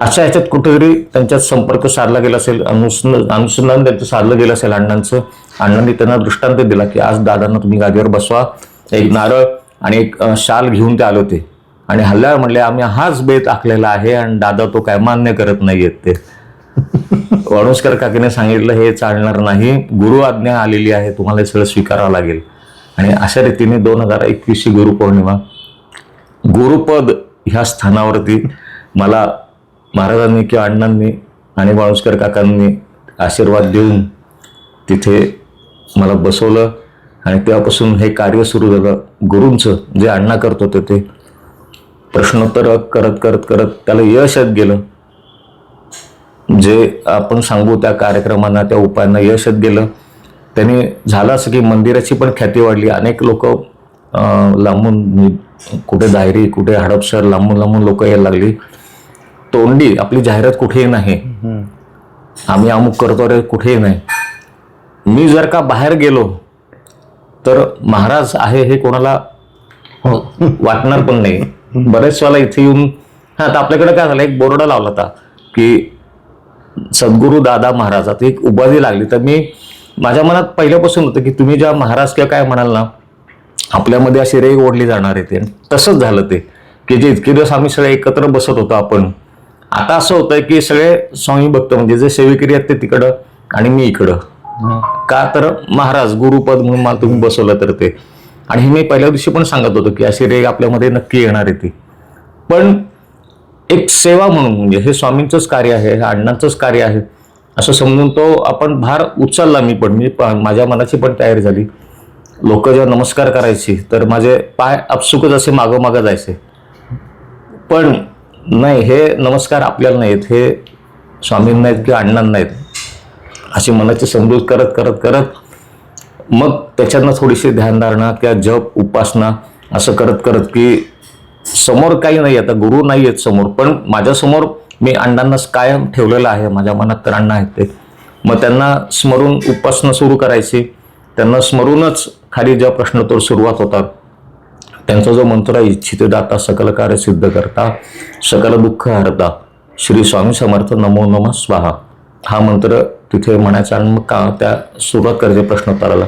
अशा ह्याच्यात कुठेतरी त्यांच्यात संपर्क साधला गेला असेल, अनुसंधान त्यांचं साधलं गेलं असेल अण्णांचं. अण्णांनी त्यांना दृष्टांत दिला की आज दादांना तुम्ही गादीवर बसवा. एक नारळ आणि एक शाल घेऊन ते आले होते. आणि हल्ल्यावर म्हणले आम्ही हाच बेत आखलेला आहे आणि दादा तो काय मान्य करत नाहीयेत ते. वाळुंजकर काकीने सांगितलं हे चालणार नाही, गुरु आज्ञा आलेली आहे, तुम्हाला हे सगळं स्वीकारावं लागेल. आणि अशा रीतीने 2021 गुरुपौर्णिमा, गुरुपद ह्या स्थानावरती मला महाराजांनी किंवा अण्णांनी आणि वाळुंजकर काकांनी आशीर्वाद देऊन तिथे मला बसवलं आणि तेव्हापासून हे कार्य सुरू झालं. गुरूंचं जे अण्णा करत होते ते प्रश्नोत्तर करत करत करत त्याला यश येत गेलं. जे आपण सांगू त्या कार्यक्रमांना, त्या उपायांना यश येत गेलं. त्याने झालं असं की मंदिराची पण ख्याती वाढली. अनेक लोक लांबून, कुठे दायरी, कुठे हडपसर, लांबून लांबून लोक यायला लागली. तोंडी आपली जाहिरात कुठेही नाही, आम्ही अमुक करतो रे, कुठेही नाही. मी जर का बाहेर गेलो तर महाराज आहे हे कोणाला वाटणार पण नाही. बरेच वेळेला इथे येऊन, आता आपल्याकडे काय झालं, एक बोर्ड लावला होता की सद्गुरू दादा महाराज, आता एक उपाधी लागली. तर मी माझ्या मनात पहिल्यापासून होतं की तुम्ही ज्या महाराज किंवा काय म्हणाल ना, आपल्यामध्ये अशी रेग ओढली जाणार आहे. ते तसंच झालं ते की जे इतके दिवस आम्ही सगळे एकत्र बसत होतो आपण, आता असं होतंय की सगळे स्वामी भक्त म्हणजे जे सेवेकरी आहेत ते तिकडं आणि मी इकडं. का तर महाराज गुरुपद म्हणून मला तुम्ही बसवलं तर ते. आणि हे मी पहिल्या दिवशी पण सांगत होतो की अशी रेग आपल्यामध्ये नक्की येणार आहे ती. पण एक सेवा म्हणून, म्हणजे हे स्वामींचंच कार्य आहे, हे अण्णांचंच कार्य आहे असं समजून तो आपण भार उचलला. मी माझ्या मनाची पण तयारी झाली. लोक जेव्हा नमस्कार करायची तर माझे पाय आपसुकच असे मागं मागं जायचे. पण नाही, हे नमस्कार आपल्याला नाहीत, हे स्वामींना आहेत किंवा अण्णांना आहेत अशी मनाची समजूत करत करत करत मग त्याच्यातनं थोडीशी ध्यानधारणा किंवा जप उपासना असं करत करत की समोर काही नाही, आता गुरु नाही आहेत समोर, पण माझ्यासमोर मी अण्णांनाच कायम ठेवलेलं आहे. माझ्या मनात तर अण्णा आहेत ते. मग त्यांना स्मरून उपासना सुरू करायची. त्यांना स्मरूनच खाली ज्या प्रश्नोत्तर सुरुवात होतात त्यांचा जो मंत्र आहे, इच्छिते दाता सकल कार्य सिद्ध करता सकल दुःख हरता श्री स्वामी समर्थ नमो नमः स्वाहा, हा मंत्र तिथे म्हणायचा आणि मग त्या सुरुवात करायची प्रश्नोत्तराला.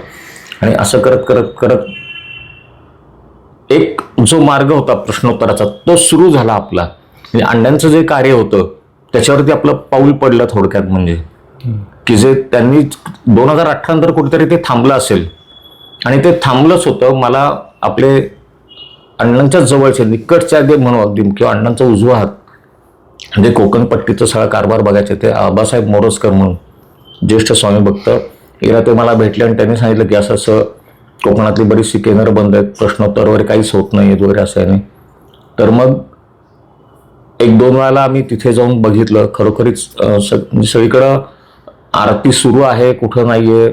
आणि असं करत करत करत एक जो मार्ग होता प्रश्नोत्तराचा तो सुरू झाला आपला. म्हणजे अण्णांचं जे कार्य होतं त्याच्यावरती आपलं पाऊल पडलं थोडक्यात. म्हणजे की जे त्यांनी 2018 नंतर कुठेतरी ते थांबलं असेल आणि ते थांबलंच होतं. मला आपले अण्णांच्या जवळचे निकटचे अगदी म्हणू अगदी किंवा अण्णांचा उजवा हात म्हणजे कोकणपट्टीचा सगळा कारभार बघायचे ते आबासाहेब मोरजकर म्हणून ज्येष्ठ स्वामी भक्त एकदा ते मला भेटले आणि त्यांनी सांगितलं की असं असं कोकणातली बरीचशी केंद्र बंद आहेत, प्रश्नोत्तर वगैरे काहीच होत नाही वगैरे असं आहे. तर मग 1-2 वेळाला आम्ही तिथे जाऊन बघितलं. खरोखरीच सगळीकडं आरती सुरू आहे, कुठं नाहीये,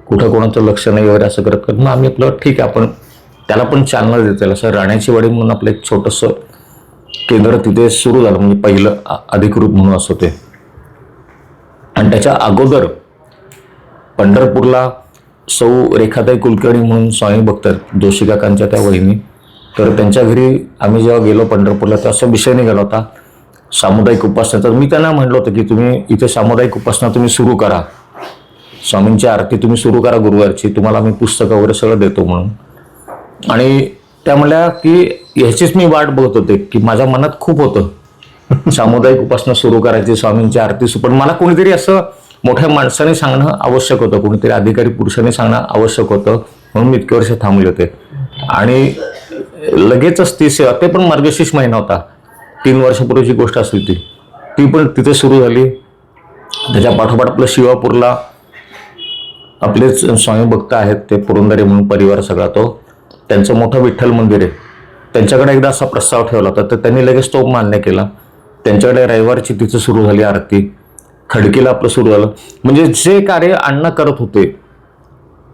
कुठं कोणाचं लक्ष नाही वगैरे असं करत करत मग आम्ही आपलं ठीक आहे आपण त्याला पण चालना देता येईल असं राण्याची वाडी म्हणून आपलं एक छोटंसं केंद्र तिथे सुरू झालं. म्हणजे पहिलं अधिकृत म्हणून असं ते. आणि त्याच्या अगोदर पंढरपूरला सौ रेखाताई कुलकर्णी म्हणून स्वामी भक्त जोशी काकांच्या त्या वहिनी, तर त्यांच्या घरी आम्ही जेव्हा गेलो पंढरपूरला तर असा विषय निघाला होता सामुदायिक उपासना. तर मी त्यांना म्हटलं होतं की तुम्ही इथे सामुदायिक उपासना तुम्ही सुरू करा, स्वामींची आरती तुम्ही सुरू करा गुरुवारची, तुम्हाला आम्ही पुस्तकं वगैरे सगळं देतो म्हणून. आणि त्या म्हणल्या की ह्याचीच मी वाट बघत होते की माझ्या मनात खूप होतं सामुदायिक उपासना सुरू करायची, स्वामींची आरती. पण मला कोणीतरी असं मोठ्या माणसाने सांगणं आवश्यक होतं, कोणीतरी अधिकारी पुरुषाने सांगणं आवश्यक होतं, म्हणून मी इतके वर्ष थांबले होते. आणि लगेचच ती सेवा, ते पण मार्गशीर्ष महिना होता, 3 वर्षापूर्वीची गोष्ट असेल ती पण तिथे सुरू झाली. त्याच्या पाठोपाठ आपलं शिवापूरला आपलेच स्वामी भक्त आहेत ते पुरंदरे म्हणून परिवार सगळा, तो त्यांचं मोठं विठ्ठल मंदिर आहे, त्यांच्याकडे एकदा असा प्रस्ताव ठेवला होता तर त्यांनी लगेच तो मान्य केला. त्यांच्याकडे रविवारची तिथे सुरू झाली आरती, खडकीला आपलं सुरू झालं. म्हणजे जे कार्य अण्णा करत होते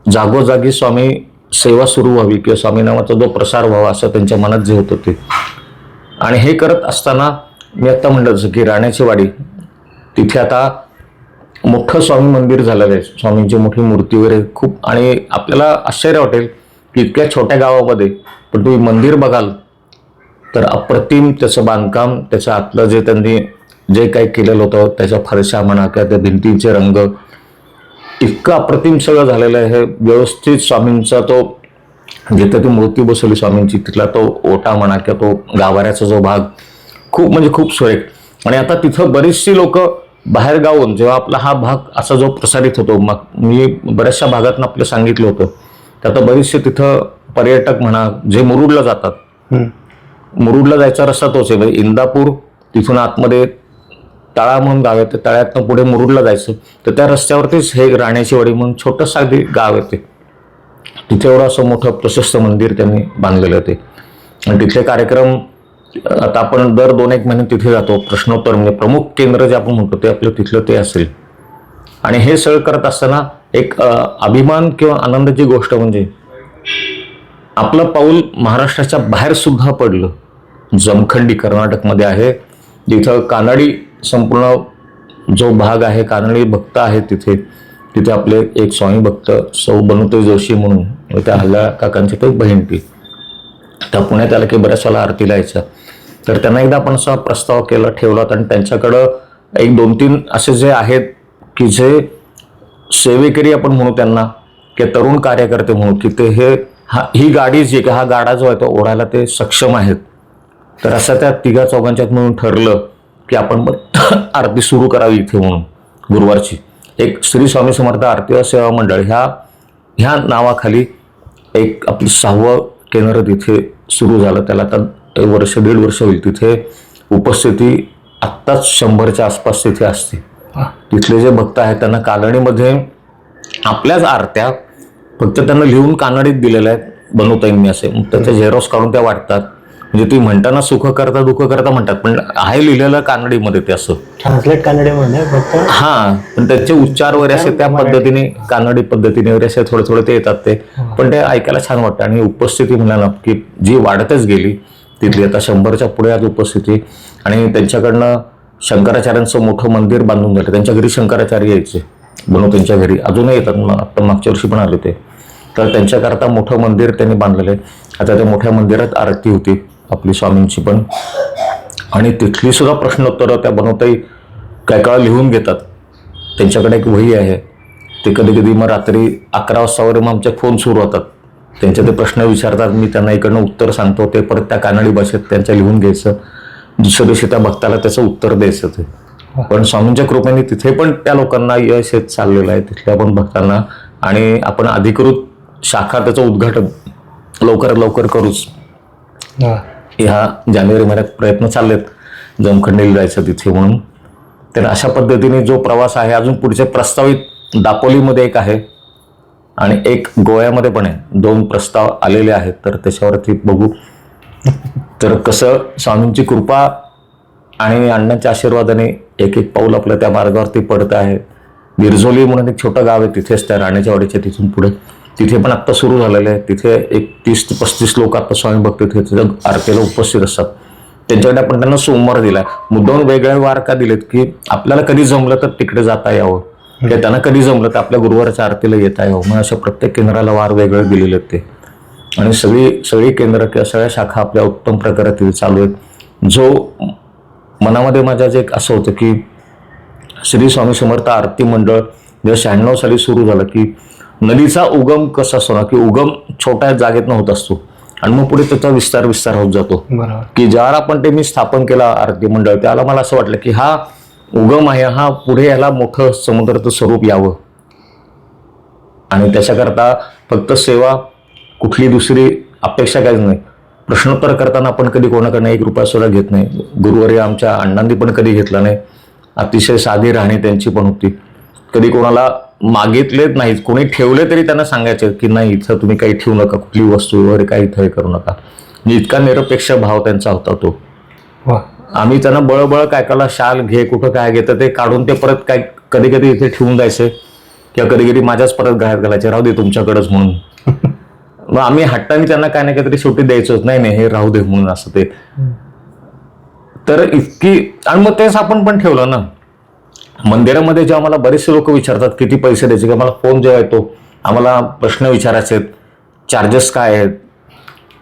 जागोजागी स्वामी सेवा सुरू व्हावी किंवा स्वामी नावाचा जो प्रसार व्हावा असं त्यांच्या मनात जे होतं ते. आणि हे करत असताना मी आता म्हटलं जसं की राण्याची वाडी तिथे आता मोठं स्वामी मंदिर झालेलं आहे, स्वामींची मोठी मूर्ती वगैरे खूप. आणि आपल्याला आश्चर्य वाटेल की इतक्या छोट्या गावामध्ये पण तुम्ही मंदिर बघाल तर अप्रतिम त्याचं बांधकाम, त्याचं आतलं जे त्यांनी जे काही केलेलं होतं, त्याच्या फरशा म्हणा किंवा त्या भिंतींचे रंग, इतकं अप्रतिम सगळं झालेलं आहे. हे व्यवस्थित स्वामींचा तो जिथे ती मूर्ती बसवली स्वामींची तिथला तो ओटा म्हणा किंवा तो गाभाऱ्याचा जो भाग खूप म्हणजे खूप सुरेख. आणि आता तिथं बरीचशी लोक बाहेर गावून जेव्हा आपला हा भाग असा जो प्रसारित होतो, मग मी बऱ्याचशा भागातून आपलं सांगितलं होतं, तर आता बरेचसे तिथं पर्यटक म्हणा जे मुरुडला जातात, मुरुडला जायचा रस्ता तोच आहे. म्हणजे इंदापूर तिथून आतमध्ये तळा म्हणून गाव आहे, ते तळ्यातनं पुढे मुरुडला जायचं तर त्या रस्त्यावरतीच हे राण्याची वाडी म्हणून छोटंसं अगदी गाव आहे ते. तिथे एवढं असं मोठं प्रशस्त मंदिर त्यांनी बांधलेलं आहे ते. आणि तिथले कार्यक्रम आता आपण दर 2-1 महिने तिथे जातो. प्रश्नोत्तर म्हणजे प्रमुख केंद्र जे आपण म्हणतो ते आपलं तिथलं ते असेल. आणि हे सगळं करत असताना एक अभिमान किंवा आनंदाची गोष्ट म्हणजे आपलं पाऊल महाराष्ट्राच्या बाहेर सुद्धा पडलं. जमखंडी कर्नाटकमध्ये आहे, जिथं कानडी संपूर्ण जो भाग आहे, कानडी भक्त आहेत तिथे आपले एक स्वामी भक्त सौ बनूते जोशी म्हणून, त्या हल्ला काकांची ते बहीण ती, त्या पुण्यात आलं की बऱ्याच वेळा आरतीला यायच्या. तर त्यांना एकदा आपण असा प्रस्ताव केला ठेवला आणि त्यांच्याकडं 1-2-3 असे जे आहेत की जे सेवेकरी आपण म्हणू त्यांना, की तरुण कार्यकर्ते म्हणू, की ते ही गाडी जी हा गाडा जो आहे तो ओढायला ते सक्षम आहेत. तर असं त्या 3-4 म्हणून ठरलं की आपण आरती सुरू करावी इथे म्हणून गुरुवारची. एक श्री स्वामी समर्थ आरती सेवा मंडळ ह्या नावाखाली एक आपलं 6वं केंद्र तिथे सुरू झालं. त्याला आता 1-1.5 वर्ष होईल. तिथे उपस्थिती आत्ताच 100च्या आसपास तिथे असते. तिथले जे भक्त आहेत त्यांना कानडीमध्ये आपल्याच आरत्या फक्त त्यांना लिहून कानडीत दिलेल्या आहेत बनवताईंनी असे. मग त्याचे झेरॉक्स काढून त्या वाटतात. म्हणजे ती म्हणताना सुख करता दुःख करता म्हणतात, पण आहे लिहिलेलं कानडीमध्ये ते असं ट्रान्सलेट कानडीमध्ये फक्त. हा, पण त्याचे उच्चार वगैरे असे त्या पद्धतीने कानडी पद्धतीने वगैरे असे थोडे ते येतात ते, पण ते ऐकायला छान वाटतं. आणि उपस्थिती म्हणाला की जी वाढतच गेली तिथली, आता 100च्या पुढे आज उपस्थिती. आणि त्यांच्याकडनं शंकराचार्यांचं मोठं मंदिर बांधून झालं. त्यांच्या घरी शंकराचार्य यायचे बनव, त्यांच्या घरी अजूनही येतात. आता मागच्या वर्षी पण आले ते. तर त्यांच्याकरता मोठं मंदिर त्यांनी बांधलेलं आहे. आता त्या मोठ्या मंदिरात आरती होती आपली स्वामींची पण. आणि तिथली सुद्धा प्रश्नोत्तरं त्या बनवताही काय काळ लिहून घेतात. त्यांच्याकडे एक वही आहे. ते कधी मग रात्री 11 वाजता वगैरे मग आमचे फोन सुरू होतात. त्यांचे ते प्रश्न विचारतात, मी त्यांना इकडनं उत्तर सांगतो. ते परत त्या कानडी भाषेत त्यांच्या लिहून घ्यायचं. दुसऱ्या दिवशी त्या भक्ताला त्याचं उत्तर द्यायचं ते. पण स्वामींच्या कृपेने तिथे पण त्या लोकांना यश येत चाललेलं आहे, तिथल्या पण भक्तांना. आणि आपण अधिकृत शाखा त्याचं उद्घाटन लवकरात लवकर करूच. ह्या जानेवारी महिन्यात प्रयत्न चाललेत जमखंडीला जायचं तिथे म्हणून. तर अशा पद्धतीने जो प्रवास आहे, अजून पुढचे प्रस्तावित दापोलीमध्ये एक आहे आणि एक गोव्यामध्ये पण आहे. 2 प्रस्ताव आलेले आहेत. तर त्याच्यावरती बघू तर कसं स्वामींची कृपा आणि अण्णांच्या आशीर्वादाने एक पाऊल आपलं त्या मार्गावरती पडत आहे. बिरजोली म्हणून एक छोटं गाव आहे तिथेच, त्या राण्याच्या वाडीच्या तिथून पुढे. तिथे पण आत्ता सुरू झालेलं आहे. तिथे एक 30 ते 35 लोक आता स्वामी भक्त तिथे आरतीला उपस्थित असतात. त्यांच्याकडे आपण त्यांना सोमवार दिलाय. मुद्दाम वेगळे वार का दिलेत की आपल्याला कधी जमलं तर तिकडे जाता यावं, किंवा त्यांना कधी जमलं तर आपल्या गुरुवारच्या आरतीला येता यावं. मग अशा प्रत्येक केंद्राला वार वेगळे दिलेले आहेत ते. आणि सगळी केंद्र किंवा सगळ्या शाखा आपल्या उत्तम प्रकारे तिथे चालू आहेत. जो मनामध्ये माझ्या जे असं होतं की श्री स्वामी समर्थ आरती मंडळ जेव्हा 96 साली सुरू झालं की नदीचा उगम कसा असतो ना, की उगम छोट्या जागेतनं होत असतो आणि मग पुढे त्याचा विस्तार होत जातो. की ज्याला आपण ते मी स्थापन केला आरती मंडळ, त्याला मला असं वाटलं की हा उगम आहे, हा पुढे याला मोठं समुद्राचं स्वरूप यावं. आणि त्याच्याकरता फक्त सेवा, कुठली दुसरी अपेक्षा काहीच नाही. प्रश्नोत्तर करताना आपण कधी कोणाकडनं 1 रुपया सुद्धा घेत नाही. गुरुवारी आमच्या अण्णांनी पण कधी घेतला नाही. अतिशय साधी राहणी त्यांची पण होती. कधी कोणाला मागितलेच नाहीत. कोणी ठेवले तरी त्यांना सांगायचे की नाही, इथं तुम्ही काही ठेवू नका, कुठली वस्तू वगैरे काही इथं करू नका. इतका निरपेक्ष भाव त्यांचा होता तो. आम्ही त्यांना बळबळ काय काला शाल घे, कुठं काय घेतं ते काढून ते परत काय कधी इथे ठेवून जायचे, किंवा कधी माझ्याच परत गळ्यात घालायचे, राहू दे तुमच्याकडेच म्हणून. मग आम्ही हट्टाने त्यांना काय ना काहीतरी शेवटी द्यायचोच, नाही हे राहू दे म्हणून असं ते. तर इतकी. आणि मग तेच आपण पण ठेवलं ना मंदिरामध्ये. जेव्हा मला बरेचसे लोक विचारतात किती पैसे द्यायचे, किंवा मला फोन जेव्हा येतो आम्हाला प्रश्न विचारायचे आहेत, चार्जेस काय आहेत,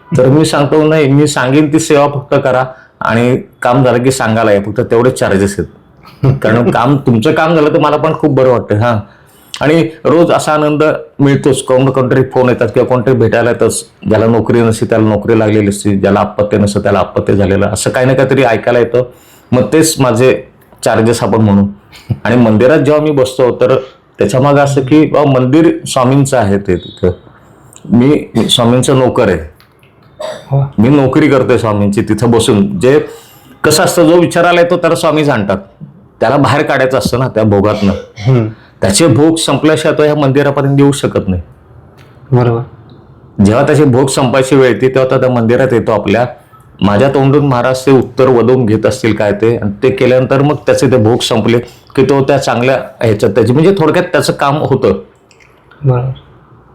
तर मी सांगतो नाही, मी सांगेन ती सेवा फक्त करा आणि काम झालं की सांगायला आहे, फक्त तेवढेच चार्जेस आहेत. कारण तुमचं काम झालं तर मला पण खूप बरं वाटतं. हा, आणि रोज असा आनंद मिळतोच. कोणतरी फोन येतात किंवा कोणतरी भेटायला येतच. ज्याला नोकरी नसते त्याला नोकरी लागलेली असते, ज्याला अपत्य नसतं त्याला अपत्य झालेलं, असं काही ना काहीतरी ऐकायला येतं. मग तेच माझे चार्जेस आपण म्हणू. आणि मंदिरात जेव्हा मी बसतो तर त्याच्या मागे असं की मंदिर स्वामींचं आहे, ते तिथं मी स्वामींचं नोकर आहे. मी नोकरी करतोय स्वामींची तिथं बसून. जे कसं असतं, जो विचारायला येतो त्याला स्वामी जाणतात. त्याला बाहेर काढायचं असतं ना त्या भोगातनं. त्याचे भोग संपल्याशिवाय तो ह्या मंदिरापर्यंत येऊ शकत नाही. बरोबर. जेव्हा त्याचे भोग संपायची वेळ येते तेव्हा तो त्या मंदिरात येतो आपल्या. माझ्या तोंडून महाराज ते उत्तर वदवून घेत असतील काय ते, आणि ते केल्यानंतर मग त्याचे ते भोग संपले की तो त्या चांगल्या ह्याच्यात त्याची म्हणजे थोडक्यात त्याचं काम होतं. बरोबर.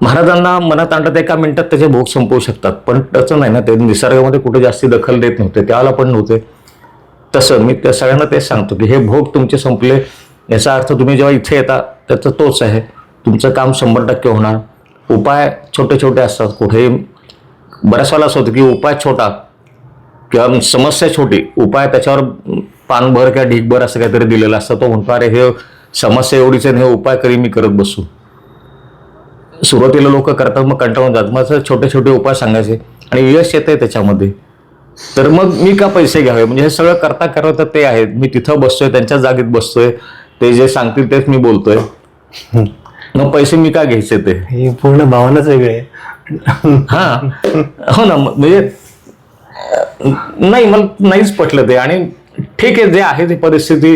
महाराजांना मनात आणलं तर एका मिनिटात त्याचे भोग संपवू शकतात, पण तसं नाही ना. ते निसर्गामध्ये कुठे जास्ती दखल देत नव्हते, त्याला पण नव्हते. तसं मी त्या सगळ्यांना तेच सांगतो की हे भोग तुमचे संपले याचा अर्थ तुम्ही जेव्हा इथे येता त्याचं तोच आहे, तुमचं काम 100% होणार. उपाय छोटे छोटे असतात. कुठेही बऱ्याच वेळेला असं होतं की उपाय छोटा किंवा समस्या छोटी, उपाय त्याच्यावर पानभर किंवा ढीगभर असं काहीतरी दिलेलं असतं. तो म्हणतो अरे हे समस्या एवढीच आहे, हे उपाय कधी मी करत बसू. सुरुवातीला लोक करतात, मग कंटाळून जातात. मग छोटे छोटे उपाय सांगायचे आणि यश येते त्याच्यामध्ये. तर मग मी का पैसे घ्यावे, म्हणजे हे सगळं करता करता ते आहेत. मी तिथं बसतोय, त्यांच्या जागेत बसतोय, ते जे सांगतील तेच मी बोलतोय, मग पैसे मी का घ्यायचे ते. ही पूर्ण भावनाच वेगळी आहे. हा हो ना. म्हणजे नाही, मला नाहीच पटलं ते. आणि ठीक आहे, जे आहे ती परिस्थिती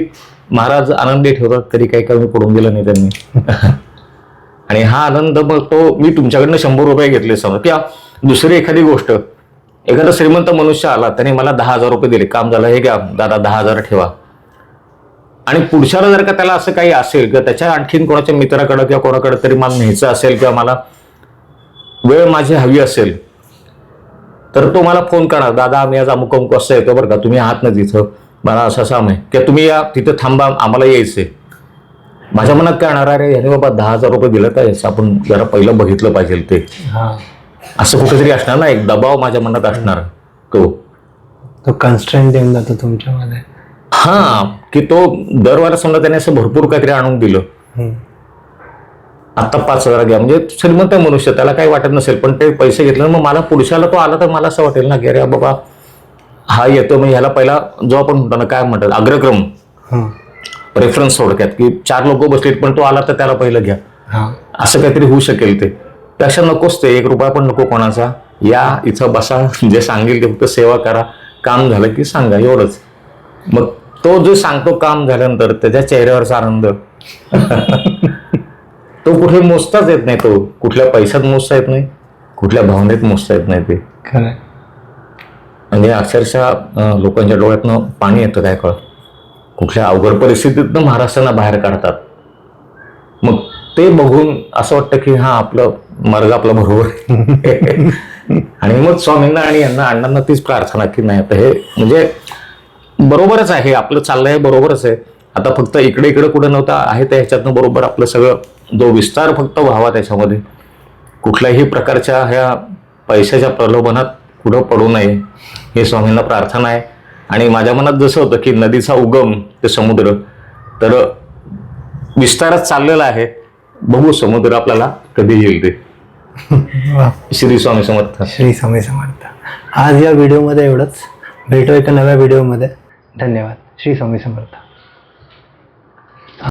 महाराज आनंदी ठेवतात, कधी काही कमी पडून दिलं नाही त्यांनी. आणि हा आनंद मग तो मी तुमच्याकडनं 100 रुपये घेतले समजा, किंवा दुसरी एखादी गोष्ट, एखादा श्रीमंत मनुष्य आला त्याने मला 10,000 रुपये दिले, काम झालं, हे घ्या दादा 10,000 ठेवा. आणि पुढच्याला जर का त्याला असं काही असेल किंवा त्याच्या आणखीन कोणाच्या मित्राकडे किंवा कोणाकडे तरी मला न्यायचं असेल किंवा मला वेळ माझी हवी असेल, तर तो मला फोन करणार, दादा आम्ही आज अमुक अमुक असं येतो बरं का, तुम्ही आहात ना तिथं, मला असं काम आहे किंवा तुम्ही या तिथं थांबा, आम्हाला यायचंय. माझ्या मनात काय येणार, अरे याने बाबा 10,000 रुपये दिलं तर याचं आपण जरा पहिलं बघितलं पाहिजे ते, असं कुठेतरी असणार ना, एक दबाव माझ्या मनात असणार. तो कन्स्ट्रेंट देऊन जातो तुमच्यामध्ये. हा, की तो दरवेळेला समजा त्याने असं भरपूर काहीतरी आणून दिलं, आता 5,000 घ्या, म्हणजे श्रीमंत मनुष्य, त्याला काही वाटत नसेल, पण ते पैसे घेतले मग मला पुढच्याला तो आला तर मला असं वाटेल ना की अरे बाबा हा येतो, मग ह्याला पहिला जो आपण म्हणतो ना काय म्हणतात अग्रक्रम, रेफरन्स थोडक्यात, की 4 लोक बसलेत पण तो आला तर त्याला पहिलं घ्या, असं काहीतरी होऊ शकेल. ते त्यापेक्षा नकोच, ते 1 रुपया पण नको कोणाचा, या इथं बसा, जे सांगेल ते फक्त सेवा करा, काम झालं की सांगा, एवढंच. मग तो जो सांगतो काम झाल्यानंतर त्याच्या चेहऱ्यावरचा आनंद तो कुठे मोजताच येत नाही. तो कुठल्या पैशात मोजता येत नाही, कुठल्या भावनेत मोजता येत नाही. ते म्हणजे अक्षरशः लोकांच्या डोळ्यातनं पाणी येतं काय कळ, कुठल्या अवघड परिस्थितीतनं महाराष्ट्रांना बाहेर काढतात. मग ते बघून असं वाटतं की हा आपलं मार्ग आपला बरोबर. आणि मग स्वामींना आणि यांना अण्णांना तीच प्रार्थना की नाही आता हे म्हणजे बरोबरच आहे, आपलं चाललंय बरोबरच आहे, आता फक्त इकडे इकडे कुठे नव्हता आहे त्या ह्याच्यातनं बरोबर आपलं सगळं जो विस्तार फक्त व्हावा त्याच्यामध्ये, कुठल्याही प्रकारच्या ह्या पैशाच्या प्रलोभनात कुठं पडू नये हे स्वामींना प्रार्थना आहे. आणि माझ्या मनात जसं होतं की नदीचा उगम ते समुद्र, तर विस्तारच चाललेला आहे, बघू समुद्र आपल्याला कधी येईल ते. श्री स्वामी समर्थ. श्री स्वामी समर्थ. आज या व्हिडिओमध्ये एवढंच. भेटू एका नव्या व्हिडिओमध्ये. धन्यवाद. श्री स्वामी समर्थ.